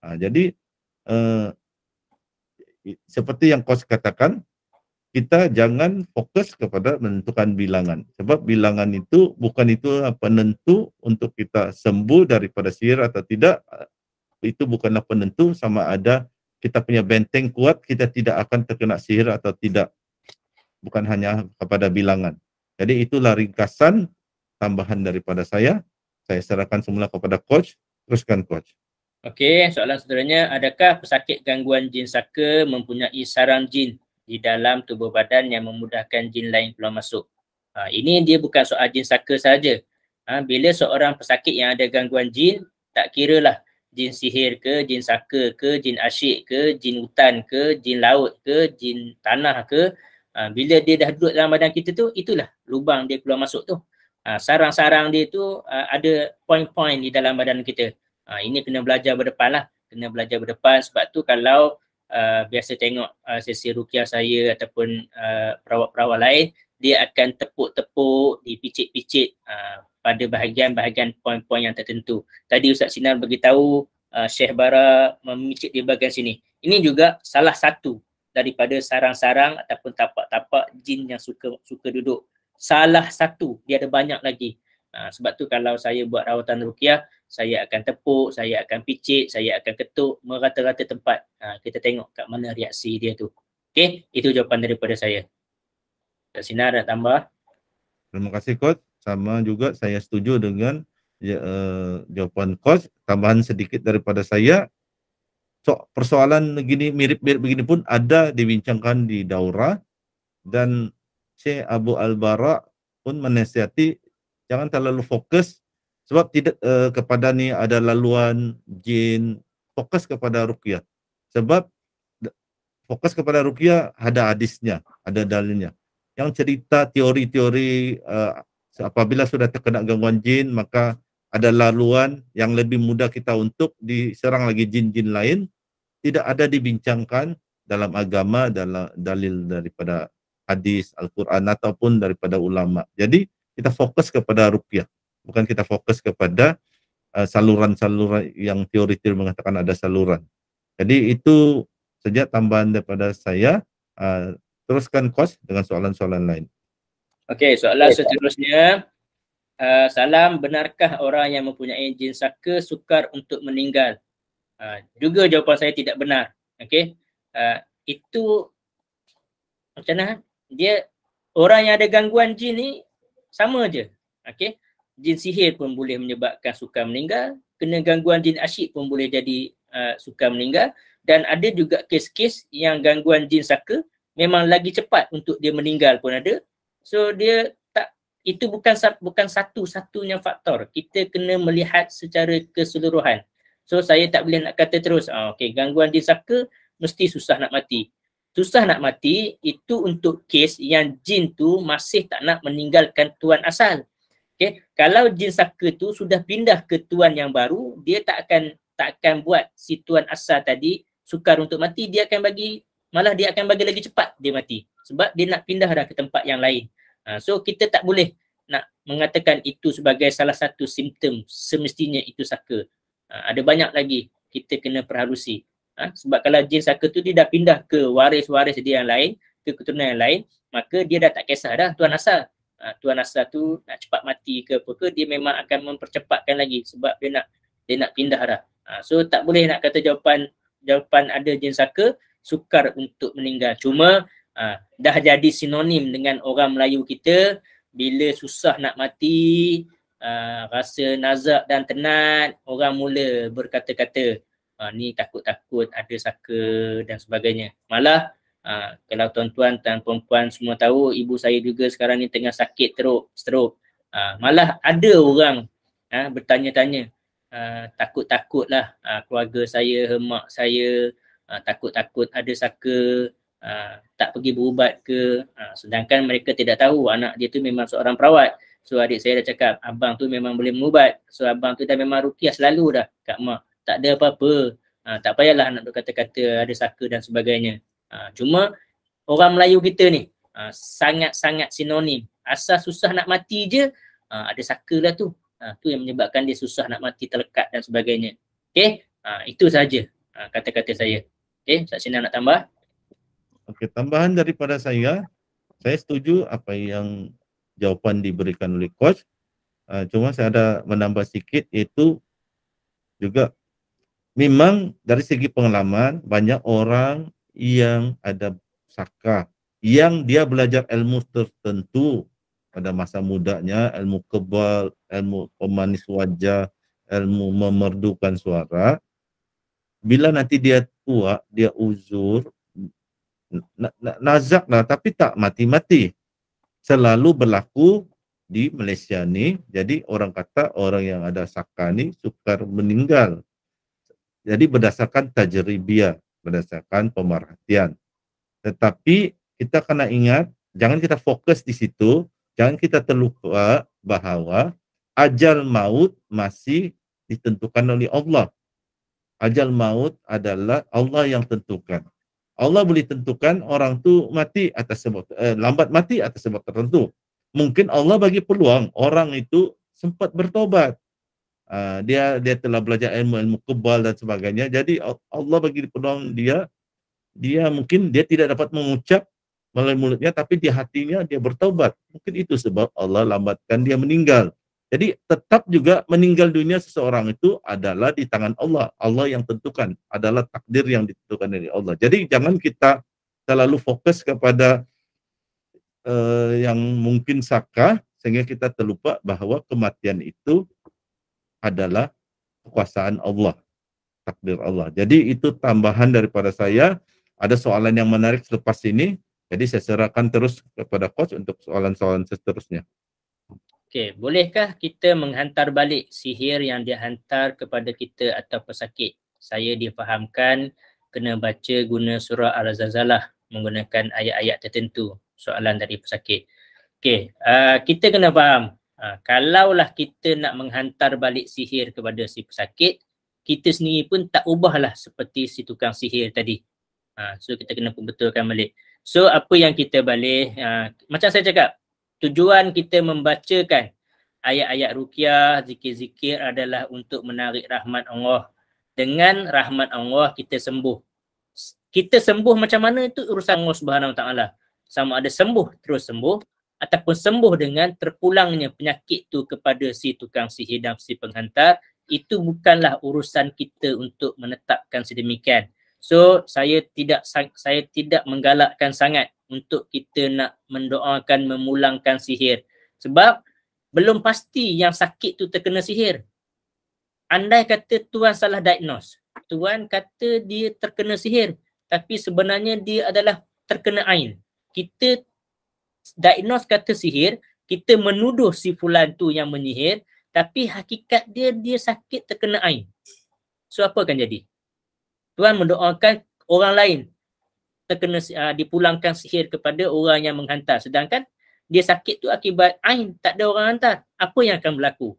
Jadi seperti yang Coach katakan, kita jangan fokus kepada menentukan bilangan. Sebab bilangan itu bukan itu penentu untuk kita sembuh daripada sihir atau tidak. Itu bukanlah penentu sama ada kita punya benteng kuat, kita tidak akan terkena sihir atau tidak. Bukan hanya kepada bilangan. Jadi itulah ringkasan tambahan daripada saya. Saya serahkan semula kepada Coach. Teruskan Coach. Okey, soalan seterusnya, adakah pesakit gangguan jin saka mempunyai sarang jin di dalam tubuh badan yang memudahkan jin lain keluar masuk? Ini dia bukan soal jin saka saja. Bila seorang pesakit yang ada gangguan jin, tak kira lah jin sihir ke, jin saka ke, jin asyik ke, jin hutan ke, jin laut ke, jin tanah ke, bila dia dah duduk dalam badan kita tu, itulah lubang dia keluar masuk tu. Sarang-sarang dia tu ada poin-poin di dalam badan kita. Ini kena belajar berdepan lah. Kena belajar berdepan sebab tu kalau biasa tengok sesi ruqyah saya ataupun perawat-perawat lain, dia akan tepuk-tepuk, dipicit-picit pada bahagian-bahagian poin-poin yang tertentu. Tadi Ustaz Sinar beritahu Syekh Bara memicit di bahagian sini. Ini juga salah satu daripada sarang-sarang ataupun tapak-tapak jin yang suka duduk. Salah satu, dia ada banyak lagi. Sebab tu kalau saya buat rawatan ruqyah, saya akan tepuk, saya akan picit, saya akan ketuk merata-rata tempat. Kita tengok kat mana reaksi dia tu. Okey, itu jawapan daripada saya. Kak Sinar nak tambah? Terima kasih Coach. Sama juga saya setuju dengan jawapan Coach. Tambahan sedikit daripada saya. Persoalan begini, mirip-mirip begini pun ada dibincangkan di daurah, dan Syekh Abu Al-Bara pun menasihati jangan terlalu fokus sebab tidak kepada ni ada laluan jin, fokus kepada ruqyah. Sebab fokus kepada ruqyah ada hadisnya, ada dalilnya. Yang cerita teori-teori apabila sudah terkena gangguan jin maka ada laluan yang lebih mudah kita untuk diserang lagi jin-jin lain, tidak ada dibincangkan dalam agama, dalam dalil daripada hadis, Al-Quran ataupun daripada ulama. Jadi kita fokus kepada ruqyah, bukan kita fokus kepada saluran-saluran yang teori-teori mengatakan ada saluran. Jadi itu saja tambahan daripada saya. Teruskan Coach dengan soalan-soalan lain. Okey, soalan seterusnya. Salam, benarkah orang yang mempunyai jin saka sukar untuk meninggal? Juga jawapan saya tidak benar. Okey. Itu macam mana? Dia orang yang ada gangguan jin ni sama je. Okey. Jin sihir pun boleh menyebabkan sukar meninggal, kena gangguan jin asyik pun boleh jadi sukar meninggal, dan ada juga kes-kes yang gangguan jin saka memang lagi cepat untuk dia meninggal pun ada. So dia tak, itu bukan satu-satunya faktor. Kita kena melihat secara keseluruhan. So saya tak boleh nak kata terus okey, gangguan jin saka mesti susah nak mati. Susah nak mati itu untuk kes yang jin tu masih tak nak meninggalkan tuan asal. Okay. Kalau jin saka tu sudah pindah ke tuan yang baru, dia tak akan buat si tuan asal tadi sukar untuk mati, dia akan bagi lagi cepat dia mati sebab dia nak pindah dah ke tempat yang lain. So kita tak boleh nak mengatakan itu sebagai salah satu simptom semestinya itu saka. Ada banyak lagi kita kena perhalusi. Sebab kalau jin saka tu dia dah pindah ke waris-waris dia yang lain, ke keturunan yang lain, maka dia dah tak kisah dah tuan asal. Tuan asal tu nak cepat mati ke apa ke, dia memang akan mempercepatkan lagi sebab dia nak pindah dah. So tak boleh nak kata jawapan ada jin saka sukar untuk meninggal. Cuma dah jadi sinonim dengan orang Melayu kita, bila susah nak mati, rasa nazak dan tenat, orang mula berkata-kata ni takut-takut ada saka dan sebagainya. Malah kalau tuan-tuan dan perempuan semua tahu, ibu saya juga sekarang ni tengah sakit stroke. Malah ada orang bertanya-tanya, takut-takutlah keluarga saya, mak saya takut-takut ada saka, tak pergi berubat ke. Sedangkan mereka tidak tahu anak dia tu memang seorang perawat. So adik saya dah cakap, abang tu memang boleh mengubat. So abang tu dah memang ruqyah selalu dah kat mak. Tak ada apa-apa. Tak payahlah nak berkata-kata ada saka dan sebagainya. Cuma orang Melayu kita ni sangat-sangat sinonim. Asal susah nak mati je, ada saka lah tu. Tu yang menyebabkan dia susah nak mati, terlekat dan sebagainya. Okay, itu saja kata-kata saya. Okay, Ustaz Sinar nak tambah? Okey, tambahan daripada saya setuju apa yang jawapan diberikan oleh Coach. Cuma saya ada menambah sikit, iaitu juga memang dari segi pengalaman banyak orang yang ada saka, yang dia belajar ilmu tertentu pada masa mudanya, ilmu kebal, ilmu pemanis wajah, ilmu memerdukan suara. Bila nanti dia tua, dia uzur, nazak lah, tapi tak mati-mati. Selalu berlaku di Malaysia ni. Jadi orang kata orang yang ada saka ni sukar meninggal. Jadi berdasarkan tajribiyah, berdasarkan pemerhatian. Tetapi kita kena ingat, jangan kita fokus di situ, jangan kita terlupa bahawa ajal maut masih ditentukan oleh Allah. Ajal maut adalah Allah yang tentukan. Allah boleh tentukan orang tu mati atas sebab lambat mati atas sebab tertentu. Mungkin Allah bagi peluang orang itu sempat bertobat. Dia telah belajar ilmu kebal dan sebagainya. Jadi Allah bagi peluang dia mungkin dia tidak dapat mengucap melalui mulutnya, tapi di hatinya dia bertaubat. Mungkin itu sebab Allah lambatkan dia meninggal. Jadi tetap juga meninggal dunia seseorang itu adalah di tangan Allah. Allah yang tentukan, adalah takdir yang ditentukan dari Allah. Jadi jangan kita terlalu fokus kepada yang mungkin saka, sehingga kita terlupa bahwa kematian itu adalah kekuasaan Allah, takdir Allah. Jadi itu tambahan daripada saya. Ada soalan yang menarik selepas ini, jadi saya serahkan terus kepada Coach untuk soalan-soalan seterusnya. Okey, bolehkah kita menghantar balik sihir yang dihantar kepada kita atau pesakit? Saya difahamkan kena baca guna surah Al-Zalzalah menggunakan ayat-ayat tertentu. Soalan dari pesakit. Okey, kita kena faham, Kalaulah kita nak menghantar balik sihir kepada si pesakit, kita sendiri pun tak ubahlah seperti si tukang sihir tadi. So kita kena betulkan balik. So apa yang kita boleh, macam saya cakap, tujuan kita membacakan ayat-ayat ruqyah, zikir-zikir adalah untuk menarik rahmat Allah. Dengan rahmat Allah kita sembuh. Kita sembuh macam mana itu urusan Allah Subhanahu Wa Taala. Sama ada sembuh terus sembuh ataupun sembuh dengan terpulangnya penyakit tu kepada si tukang sihir dan si penghantar, itu bukanlah urusan kita untuk menetapkan sedemikian. So saya tidak menggalakkan sangat untuk kita nak mendoakan memulangkan sihir, sebab belum pasti yang sakit tu terkena sihir. Andai kata tuan salah diagnose, tuan kata dia terkena sihir, tapi sebenarnya dia adalah terkena ain. Kita diagnose kata sihir, kita menuduh si fulan tu yang menyihir, tapi hakikat dia sakit terkena ain. So apa akan jadi? Tuan mendoakan orang lain terkena dipulangkan sihir kepada orang yang menghantar, sedangkan dia sakit tu akibat ain, tak ada orang hantar. Apa yang akan berlaku?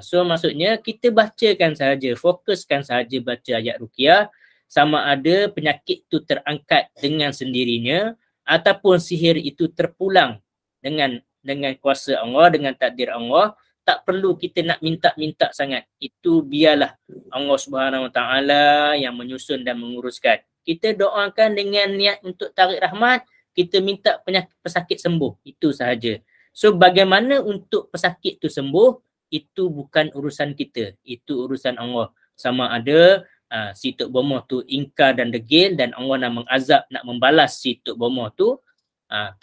So maksudnya kita bacakan sahaja, fokuskan sahaja baca ayat ruqyah, sama ada penyakit tu terangkat dengan sendirinya ataupun sihir itu terpulang dengan kuasa Allah, dengan takdir Allah. Tak perlu kita nak minta-minta sangat. Itu biarlah Allah Subhanahu Wa Taala yang menyusun dan menguruskan. Kita doakan dengan niat untuk tarik rahmat, kita minta pesakit sembuh. Itu sahaja. So bagaimana untuk pesakit tu sembuh, itu bukan urusan kita. Itu urusan Allah. Sama ada si Tok Bomoh tu ingkar dan degil dan Allah nak mengazab, nak membalas si Tok Bomoh tu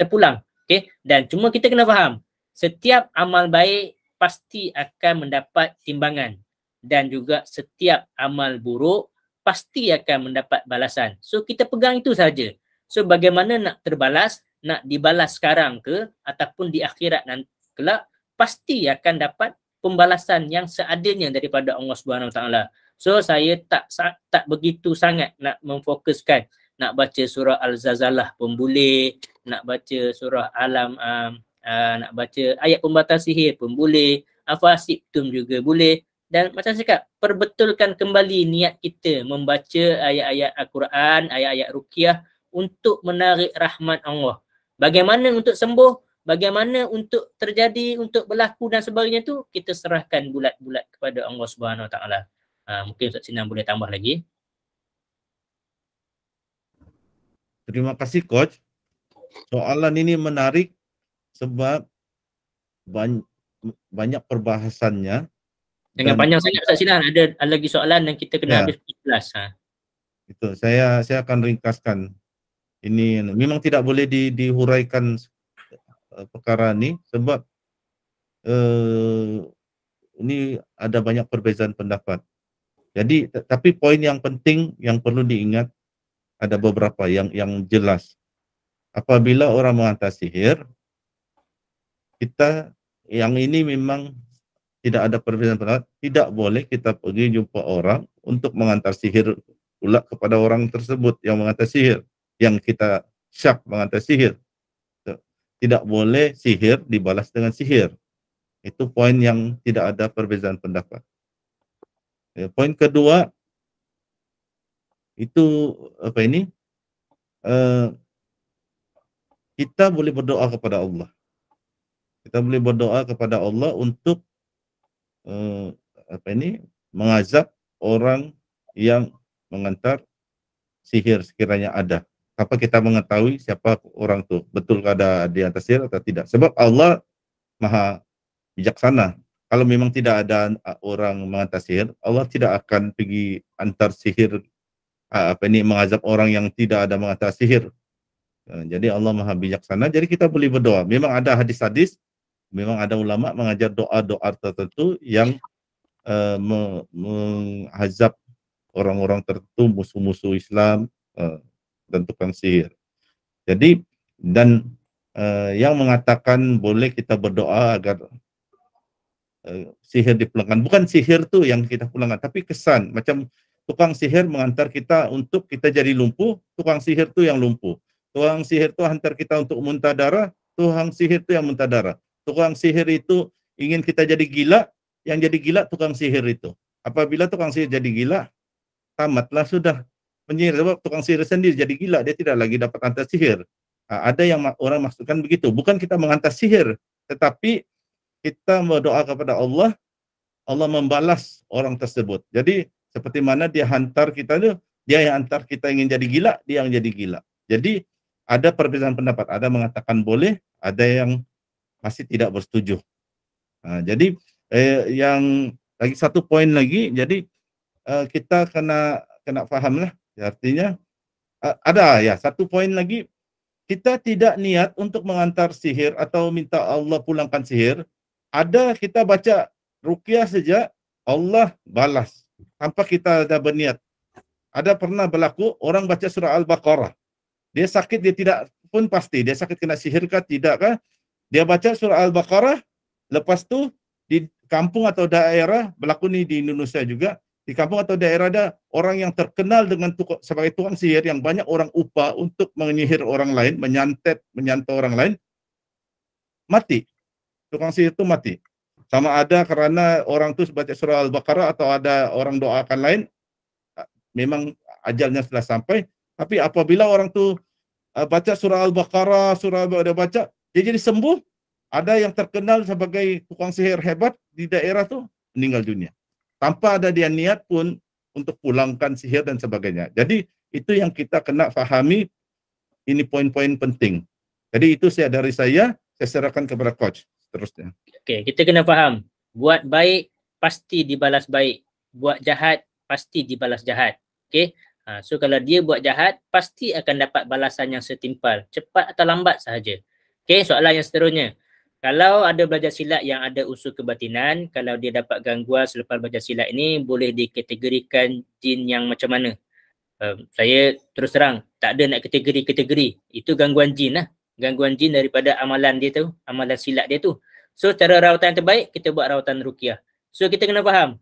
terpulang. Okay? Dan cuma kita kena faham, setiap amal baik pasti akan mendapat timbangan, dan juga setiap amal buruk pasti akan mendapat balasan. So kita pegang itu saja. So bagaimana nak terbalas, nak dibalas sekarang ke ataupun di akhirat nanti kelak, pasti akan dapat pembalasan yang seadanya daripada Allah Subhanahu Wa Taala. So saya tak begitu sangat nak memfokuskan nak baca surah Al-Zazalah pun boleh, nak baca surah Alam, nak baca ayat pembatal sihir pun boleh, Afasibtum juga boleh. Dan macam saya cakap, perbetulkan kembali niat kita membaca ayat-ayat Al-Quran, ayat-ayat ruqyah untuk menarik rahmat Allah. Bagaimana untuk sembuh, bagaimana untuk terjadi, untuk berlaku dan sebagainya tu, kita serahkan bulat-bulat kepada Allah Subhanahu Wa Taala. Mungkin Ustaz Sinan boleh tambah lagi. Terima kasih Coach. Soalan ini menarik sebab banyak perbahasannya. Dengan panjang sangat Ustaz Sinan, ada lagi soalan dan kita kena habis kelas. Itu saya akan ringkaskan. Ini memang tidak boleh dihuraikan perkara ini sebab ini ada banyak perbezaan pendapat. Jadi tapi poin yang penting yang perlu diingat ada beberapa yang jelas. Apabila orang menghantar sihir, kita yang ini memang tidak ada perbezaan pendapat, tidak boleh kita pergi jumpa orang untuk menghantar sihir pula kepada orang tersebut yang menghantar sihir, yang kita syak menghantar sihir. Tidak boleh sihir dibalas dengan sihir. Itu poin yang tidak ada perbezaan pendapat. Poin kedua, itu apa ini? Kita boleh berdoa kepada Allah. Kita boleh berdoa kepada Allah untuk mengazab orang yang mengantar sihir sekiranya ada. Apa kita mengetahui siapa orang itu, betul ada di atas sihir atau tidak? Sebab Allah Maha bijaksana. Kalau memang tidak ada orang mengantar sihir, Allah tidak akan pergi antar sihir mengazab orang yang tidak ada mengantar sihir. Jadi Allah Maha bijaksana. Jadi kita boleh berdoa. Memang ada hadis-hadis, memang ada ulama mengajar doa-doa tertentu yang mengazab orang-orang tertentu, musuh-musuh Islam dan tukang sihir. Jadi dan yang mengatakan boleh kita berdoa agar sihir dipulangkan. Bukan sihir tu yang kita pulangkan, tapi kesan. Macam tukang sihir mengantar kita untuk kita jadi lumpuh, tukang sihir tu yang lumpuh. Tukang sihir tu hantar kita untuk muntah darah, tukang sihir tu yang muntah darah. Tukang sihir itu ingin kita jadi gila, yang jadi gila tukang sihir itu. Apabila tukang sihir jadi gila, tamatlah sudah. Penyihir, sebab tukang sihir sendiri jadi gila, dia tidak lagi dapat hantar sihir. Ada yang orang maksudkan begitu. Bukan kita menghantar sihir, tetapi kita berdoa kepada Allah, Allah membalas orang tersebut. Jadi seperti mana dia hantar kita itu, dia yang hantar kita ingin jadi gila, dia yang jadi gila. Jadi ada perbedaan pendapat, ada mengatakan boleh, ada yang masih tidak bersetuju. Jadi yang lagi satu poin lagi, jadi kita kena paham lah. Artinya ada ya satu poin lagi, kita tidak niat untuk mengantar sihir atau minta Allah pulangkan sihir. Ada kita baca ruqyah saja, Allah balas tanpa kita ada berniat. Ada pernah berlaku orang baca surah Al-Baqarah, dia sakit, dia tidak pun pasti dia sakit kena sihir kah tidak kah, dia baca surah Al-Baqarah, lepas tu di kampung atau daerah, berlaku ni di Indonesia juga, di kampung atau daerah ada orang yang terkenal dengan sebagai tukang sihir yang banyak orang upah untuk menyihir orang lain, menyantau orang lain, mati. Tukang sihir itu mati. Sama ada karena orang itu baca surah Al-Baqarah atau ada orang doakan lain, memang ajalnya sudah sampai. Tapi apabila orang itu baca surah Al-Baqarah, dia baca, dia jadi sembuh. Ada yang terkenal sebagai tukang sihir hebat di daerah tuh meninggal dunia, tanpa ada dia niat pun untuk pulangkan sihir dan sebagainya. Jadi itu yang kita kena fahami, ini poin-poin penting. Jadi itu dari saya serahkan kepada coach seterusnya. Okey, kita kena faham, buat baik pasti dibalas baik, buat jahat pasti dibalas jahat. Okey, so kalau dia buat jahat, pasti akan dapat balasan yang setimpal, cepat atau lambat sahaja. Okey, soalan yang seterusnya, kalau ada belajar silat yang ada unsur kebatinan, kalau dia dapat gangguan selepas belajar silat ini, boleh dikategorikan jin yang macam mana? Saya terus terang, tak ada nak kategori-kategori. Itu gangguan jin lah. Gangguan jin daripada amalan dia tu, amalan silat dia tu. So, cara rawatan yang terbaik, kita buat rawatan ruqyah. So, kita kena faham,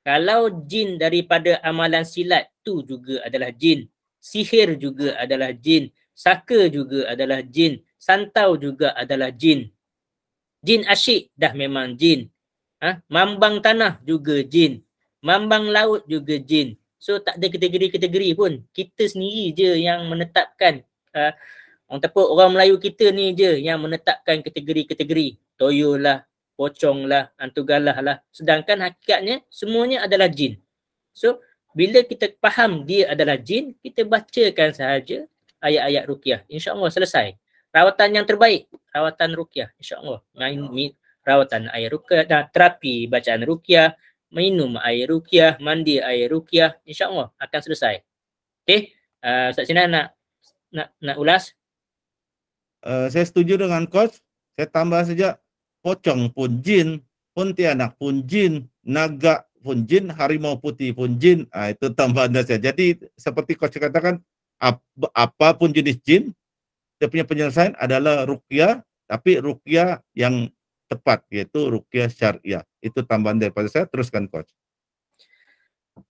kalau jin daripada amalan silat tu juga adalah jin, sihir juga adalah jin, saka juga adalah jin, santau juga adalah jin. Jin asyik dah memang jin. Mambang tanah juga jin. Mambang laut juga jin. So tak ada kategori-kategori pun. Kita sendiri je yang menetapkan. Orang Melayu kita ni je yang menetapkan kategori-kategori. Toyo lah, pocong lah, hantu galah lah. Sedangkan hakikatnya semuanya adalah jin. So bila kita faham dia adalah jin, kita bacakan sahaja ayat-ayat ruqyah. InsyaAllah selesai. Rawatan yang terbaik, rawatan ruqyah, insyaAllah. Rawatan air ruqyah, terapi bacaan ruqyah, minum air ruqyah, mandi air ruqyah, insyaAllah akan selesai. Okey, Ustaz Sinan nak ulas? Saya setuju dengan coach. Saya tambah saja, pocong pun jin, pontianak pun jin, naga pun jin, harimau putih pun jin. Itu tambahan saya. Jadi seperti coach katakan, apapun jenis jin, dia punya penyelesaian adalah ruqyah, tapi ruqyah yang tepat, yaitu ruqyah syariah. Itu tambahan daripada saya. Teruskan coach.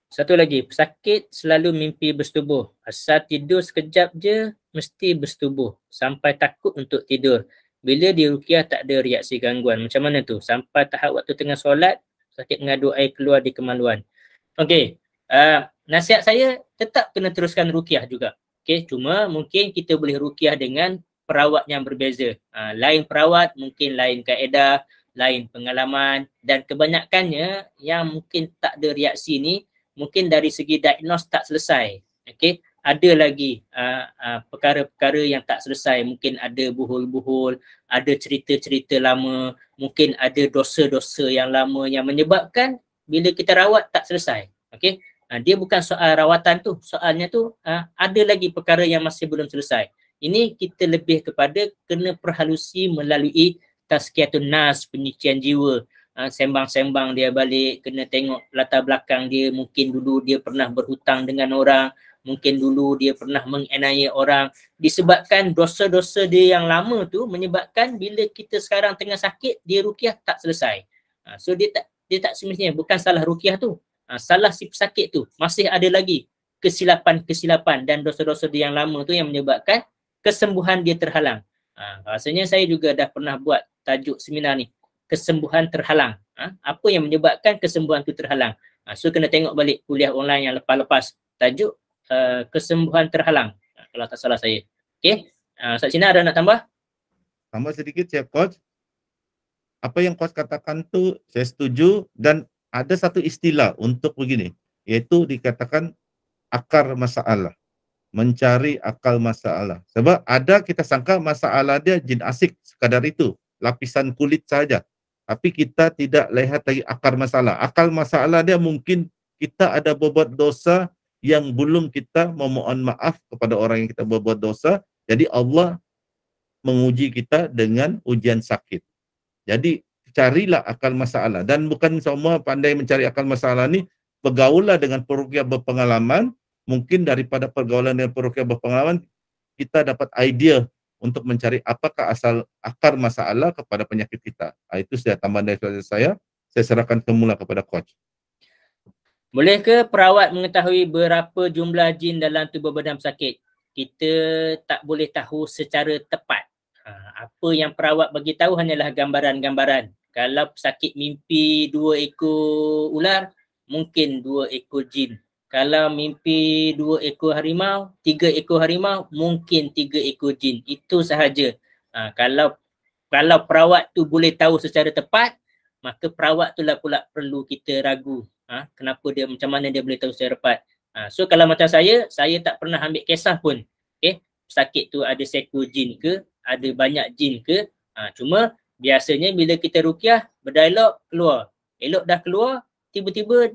Satu lagi, pesakit selalu mimpi bersetubuh. Asal tidur sekejap je, mesti bersetubuh. Sampai takut untuk tidur. Bila di ruqyah tak ada reaksi gangguan. Macam mana tu? Sampai tahap waktu tengah solat, sakit mengadu air keluar di kemaluan. Okey, nasihat saya tetap kena teruskan ruqyah juga. Okay, cuma mungkin kita boleh ruqyah dengan perawat yang berbeza. Lain perawat, mungkin lain kaedah, lain pengalaman, dan kebanyakannya yang mungkin tak ada reaksi ni, mungkin dari segi diagnos tak selesai. Okay, ada lagi perkara-perkara yang tak selesai. Mungkin ada buhul-buhul, ada cerita-cerita lama, mungkin ada dosa-dosa yang lama yang menyebabkan bila kita rawat tak selesai. Okay. Dia bukan soal rawatan tu, soalnya tu ada lagi perkara yang masih belum selesai. Ini kita lebih kepada kena perhalusi melalui tazkiyatun nas, penyucian jiwa. Sembang-sembang dia balik, kena tengok latar belakang dia. Mungkin dulu dia pernah berhutang dengan orang, mungkin dulu dia pernah menganiaya orang. Disebabkan dosa-dosa dia yang lama tu menyebabkan bila kita sekarang tengah sakit, dia ruqyah tak selesai. So dia tak semestinya, bukan salah ruqyah tu. Salah si pesakit tu, masih ada lagi kesilapan-kesilapan dan dosa-dosa dia yang lama tu yang menyebabkan kesembuhan dia terhalang. Rasanya saya juga dah pernah buat tajuk seminar ni, kesembuhan terhalang. Apa yang menyebabkan kesembuhan itu terhalang? So kena tengok balik kuliah online yang lepas-lepas. Tajuk kesembuhan terhalang. Kalau tak salah saya. Okey. Ustaz Sina ada nak tambah? Tambah sedikit saya coach. Apa yang coach katakan tu saya setuju, dan ada satu istilah untuk begini, yaitu dikatakan akar masalah. Mencari akal masalah. Sebab ada kita sangka masalah dia jin asik sekadar itu, lapisan kulit saja. Tapi kita tidak lihat lagi akar masalah. Akar masalah dia mungkin kita ada berbuat dosa yang belum kita memohon maaf kepada orang yang kita berbuat dosa. Jadi Allah menguji kita dengan ujian sakit. Jadi carilah akal masalah, dan bukan semua pandai mencari akal masalah ni. Bergaulah dengan peruqyah berpengalaman. Mungkin daripada pergaulan dengan peruqyah berpengalaman kita dapat idea untuk mencari apakah asal akar masalah kepada penyakit kita. Itu saya tambahan dari saya. Saya serahkan semula kepada coach. Boleh ke perawat mengetahui berapa jumlah jin dalam tubuh badan pesakit? Kita tak boleh tahu secara tepat. Apa yang perawat bagi tahu hanyalah gambaran-gambaran. Kalau pesakit mimpi 2 ekor ular, mungkin 2 ekor jin. Kalau mimpi 2 ekor harimau, 3 ekor harimau, mungkin 3 ekor jin. Itu sahaja. Kalau perawat tu boleh tahu secara tepat, maka perawat tu lah pula perlu kita ragu. Kenapa dia, macam mana dia boleh tahu secara tepat. So kalau macam saya tak pernah ambil kisah pun. Okay? Pesakit tu ada seekor jin ke, ada banyak jin ke. Cuma biasanya bila kita ruqyah, berdialog, keluar. Elok dah keluar, tiba-tiba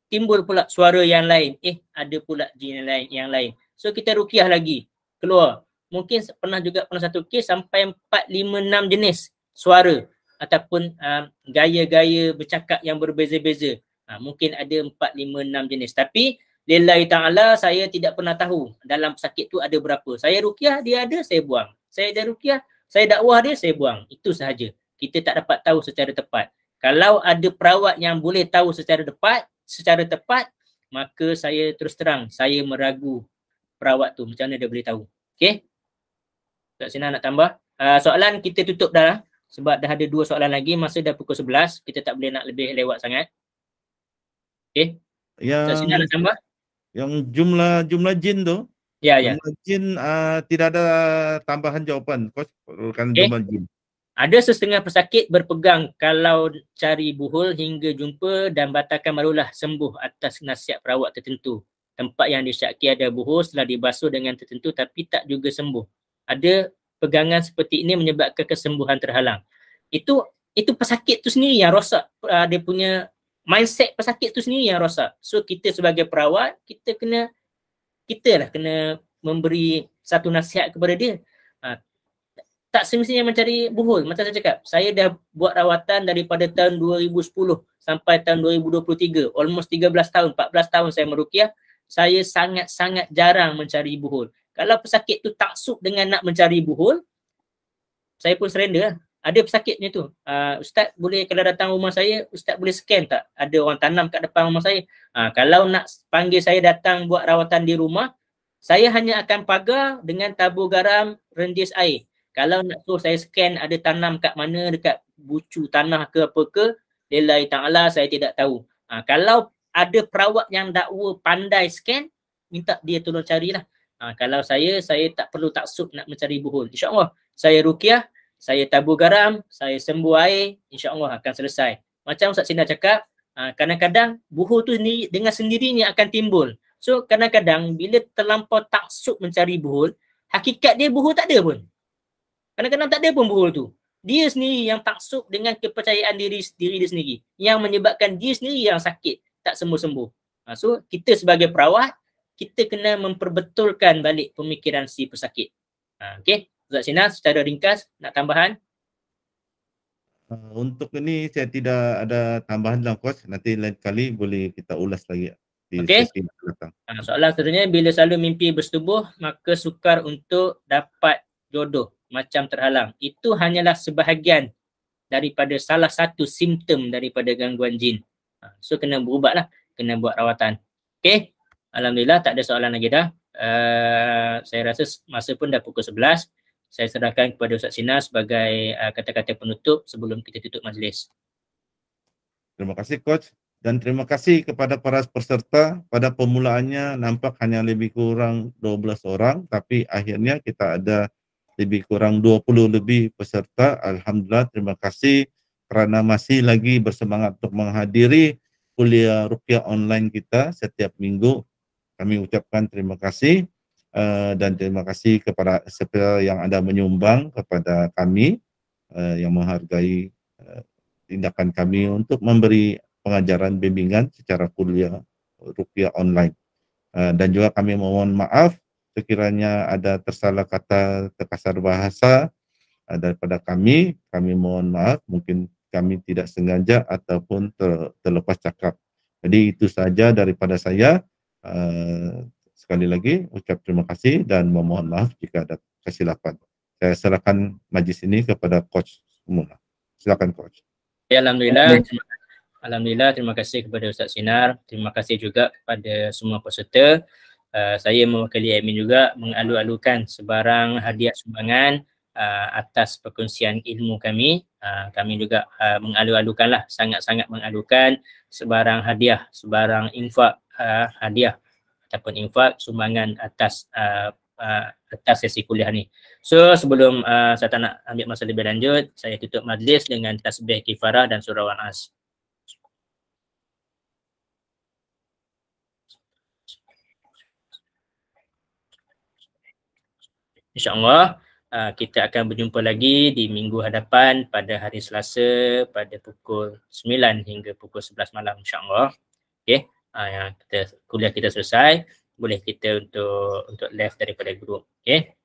timbul pula suara yang lain. Ada pula jin yang lain. So kita ruqyah lagi, keluar. Mungkin pernah satu kes sampai 4, 5, 6 jenis suara ataupun gaya-gaya bercakap yang berbeza-beza. Mungkin ada 4, 5, 6 jenis. Tapi lillahi ta'ala saya tidak pernah tahu dalam pesakit tu ada berapa. Saya ruqyah, dia ada, saya buang. Saya ada ruqyah, saya dakwah dia, saya buang. Itu sahaja. Kita tak dapat tahu secara tepat. Kalau ada perawat yang boleh tahu secara tepat, maka saya terus terang, saya meragu perawat tu. Macam mana dia boleh tahu. Okey? Kat sini nak tambah. Soalan kita tutup dah lah. Sebab dah ada 2 soalan lagi. Masa dah pukul 11. Kita tak boleh nak lebih lewat sangat. Okey? Kat sini nak tambah. Yang jumlah jin tu. Ya. Jumlah jin tidak ada tambahan jawapan. Coach perlukan jumlah jin. Ada setengah pesakit berpegang kalau cari buhul hingga jumpa dan batalkan barulah sembuh atas nasihat perawat tertentu. Tempat yang disyaki ada buhul setelah dibasuh dengan tertentu tapi tak juga sembuh. Ada pegangan seperti ini menyebabkan kesembuhan terhalang. Itu pesakit tu sendiri yang rosak. Dia punya mindset pesakit tu sendiri yang rosak. So kita sebagai perawat, kita kena memberi satu nasihat kepada dia. Tak semestinya mencari buhul. Macam saya cakap, saya dah buat rawatan daripada tahun 2010 sampai tahun 2023. Almost 13 tahun, 14 tahun saya meruqyah. Saya sangat-sangat jarang mencari buhul. Kalau pesakit tu taksub dengan nak mencari buhul, saya pun surrender lah. Ada pesakitnya tu. Ustaz boleh kalau datang rumah saya, Ustaz boleh scan tak? Ada orang tanam kat depan rumah saya. Kalau nak panggil saya datang buat rawatan di rumah, saya hanya akan pagar dengan tabur garam, rendis air. Kalau nak suruh saya scan ada tanam kat mana, dekat bucu tanah ke apa ke, lillahi ta'ala saya tidak tahu. Kalau ada perawat yang dakwa pandai scan, minta dia tolong carilah. Kalau saya tak perlu taksub nak mencari buhul. InsyaAllah saya ruqyah, saya tabur garam, saya sembuh air, insyaAllah akan selesai. Macam Ustaz Sina cakap, kadang-kadang buhul tu dengan sendirinya akan timbul. So kadang-kadang bila terlampau taksub mencari buhul, hakikat dia buhul tak ada pun. Kadang-kadang tak ada pun buhul tu. Dia sendiri yang taksub dengan kepercayaan diri dia sendiri. Yang menyebabkan dia sendiri yang sakit, tak sembuh-sembuh. So kita sebagai perawat, kita kena memperbetulkan balik pemikiran si pesakit. Okey, Ustaz Sina secara ringkas nak tambahan? Untuk ini saya tidak ada tambahan dalam coach. Nanti lain kali boleh kita ulas lagi di sesi datang. Soalan seterusnya, bila selalu mimpi bersetubuh, maka sukar untuk dapat jodoh macam terhalang. Itu hanyalah sebahagian daripada salah satu simptom daripada gangguan jin. So kena berubatlah, kena buat rawatan. Okey, alhamdulillah tak ada soalan lagi dah. Saya rasa masa pun dah pukul 11. saya serahkan kepada Ustaz Sinar sebagai kata-kata penutup sebelum kita tutup majlis. Terima kasih Coach, dan terima kasih kepada para peserta. Pada permulaannya nampak hanya lebih kurang 12 orang, tapi akhirnya kita ada lebih kurang 20 lebih peserta. Alhamdulillah, terima kasih kerana masih lagi bersemangat untuk menghadiri kuliah ruqyah online kita setiap minggu. Kami ucapkan terima kasih dan terima kasih kepada siapa yang ada menyumbang kepada kami yang menghargai tindakan kami untuk memberi pengajaran bimbingan secara kuliah ruqyah online. Dan juga kami mohon maaf sekiranya ada tersalah kata, terkasar bahasa daripada kami mohon maaf, mungkin kami tidak sengaja ataupun terlepas cakap. Jadi itu saja daripada saya. Sekali lagi ucap terima kasih dan memohon maaf jika ada kesilapan. Saya serahkan majlis ini kepada Coach semula. Silakan Coach. Ya, Alhamdulillah. Alhamdulillah, terima kasih kepada Ustaz Sinar. Terima kasih juga kepada semua peserta. Saya mewakili admin juga mengalu-alukan sebarang hadiah sumbangan atas perkongsian ilmu kami. Kami juga mengalu-alukanlah, sangat-sangat mengalukan sebarang hadiah, sebarang infak hadiah ataupun infak sumbangan atas sesi kuliah ni. So sebelum saya tak nak ambil masa lebih lanjut, saya tutup majlis dengan tasbih kifarah dan surah An-Nas. InsyaAllah kita akan berjumpa lagi di minggu hadapan pada hari Selasa pada pukul 9 hingga pukul 11 malam insyaAllah. Okay, kuliah kita selesai, boleh kita untuk live daripada grup. Okay.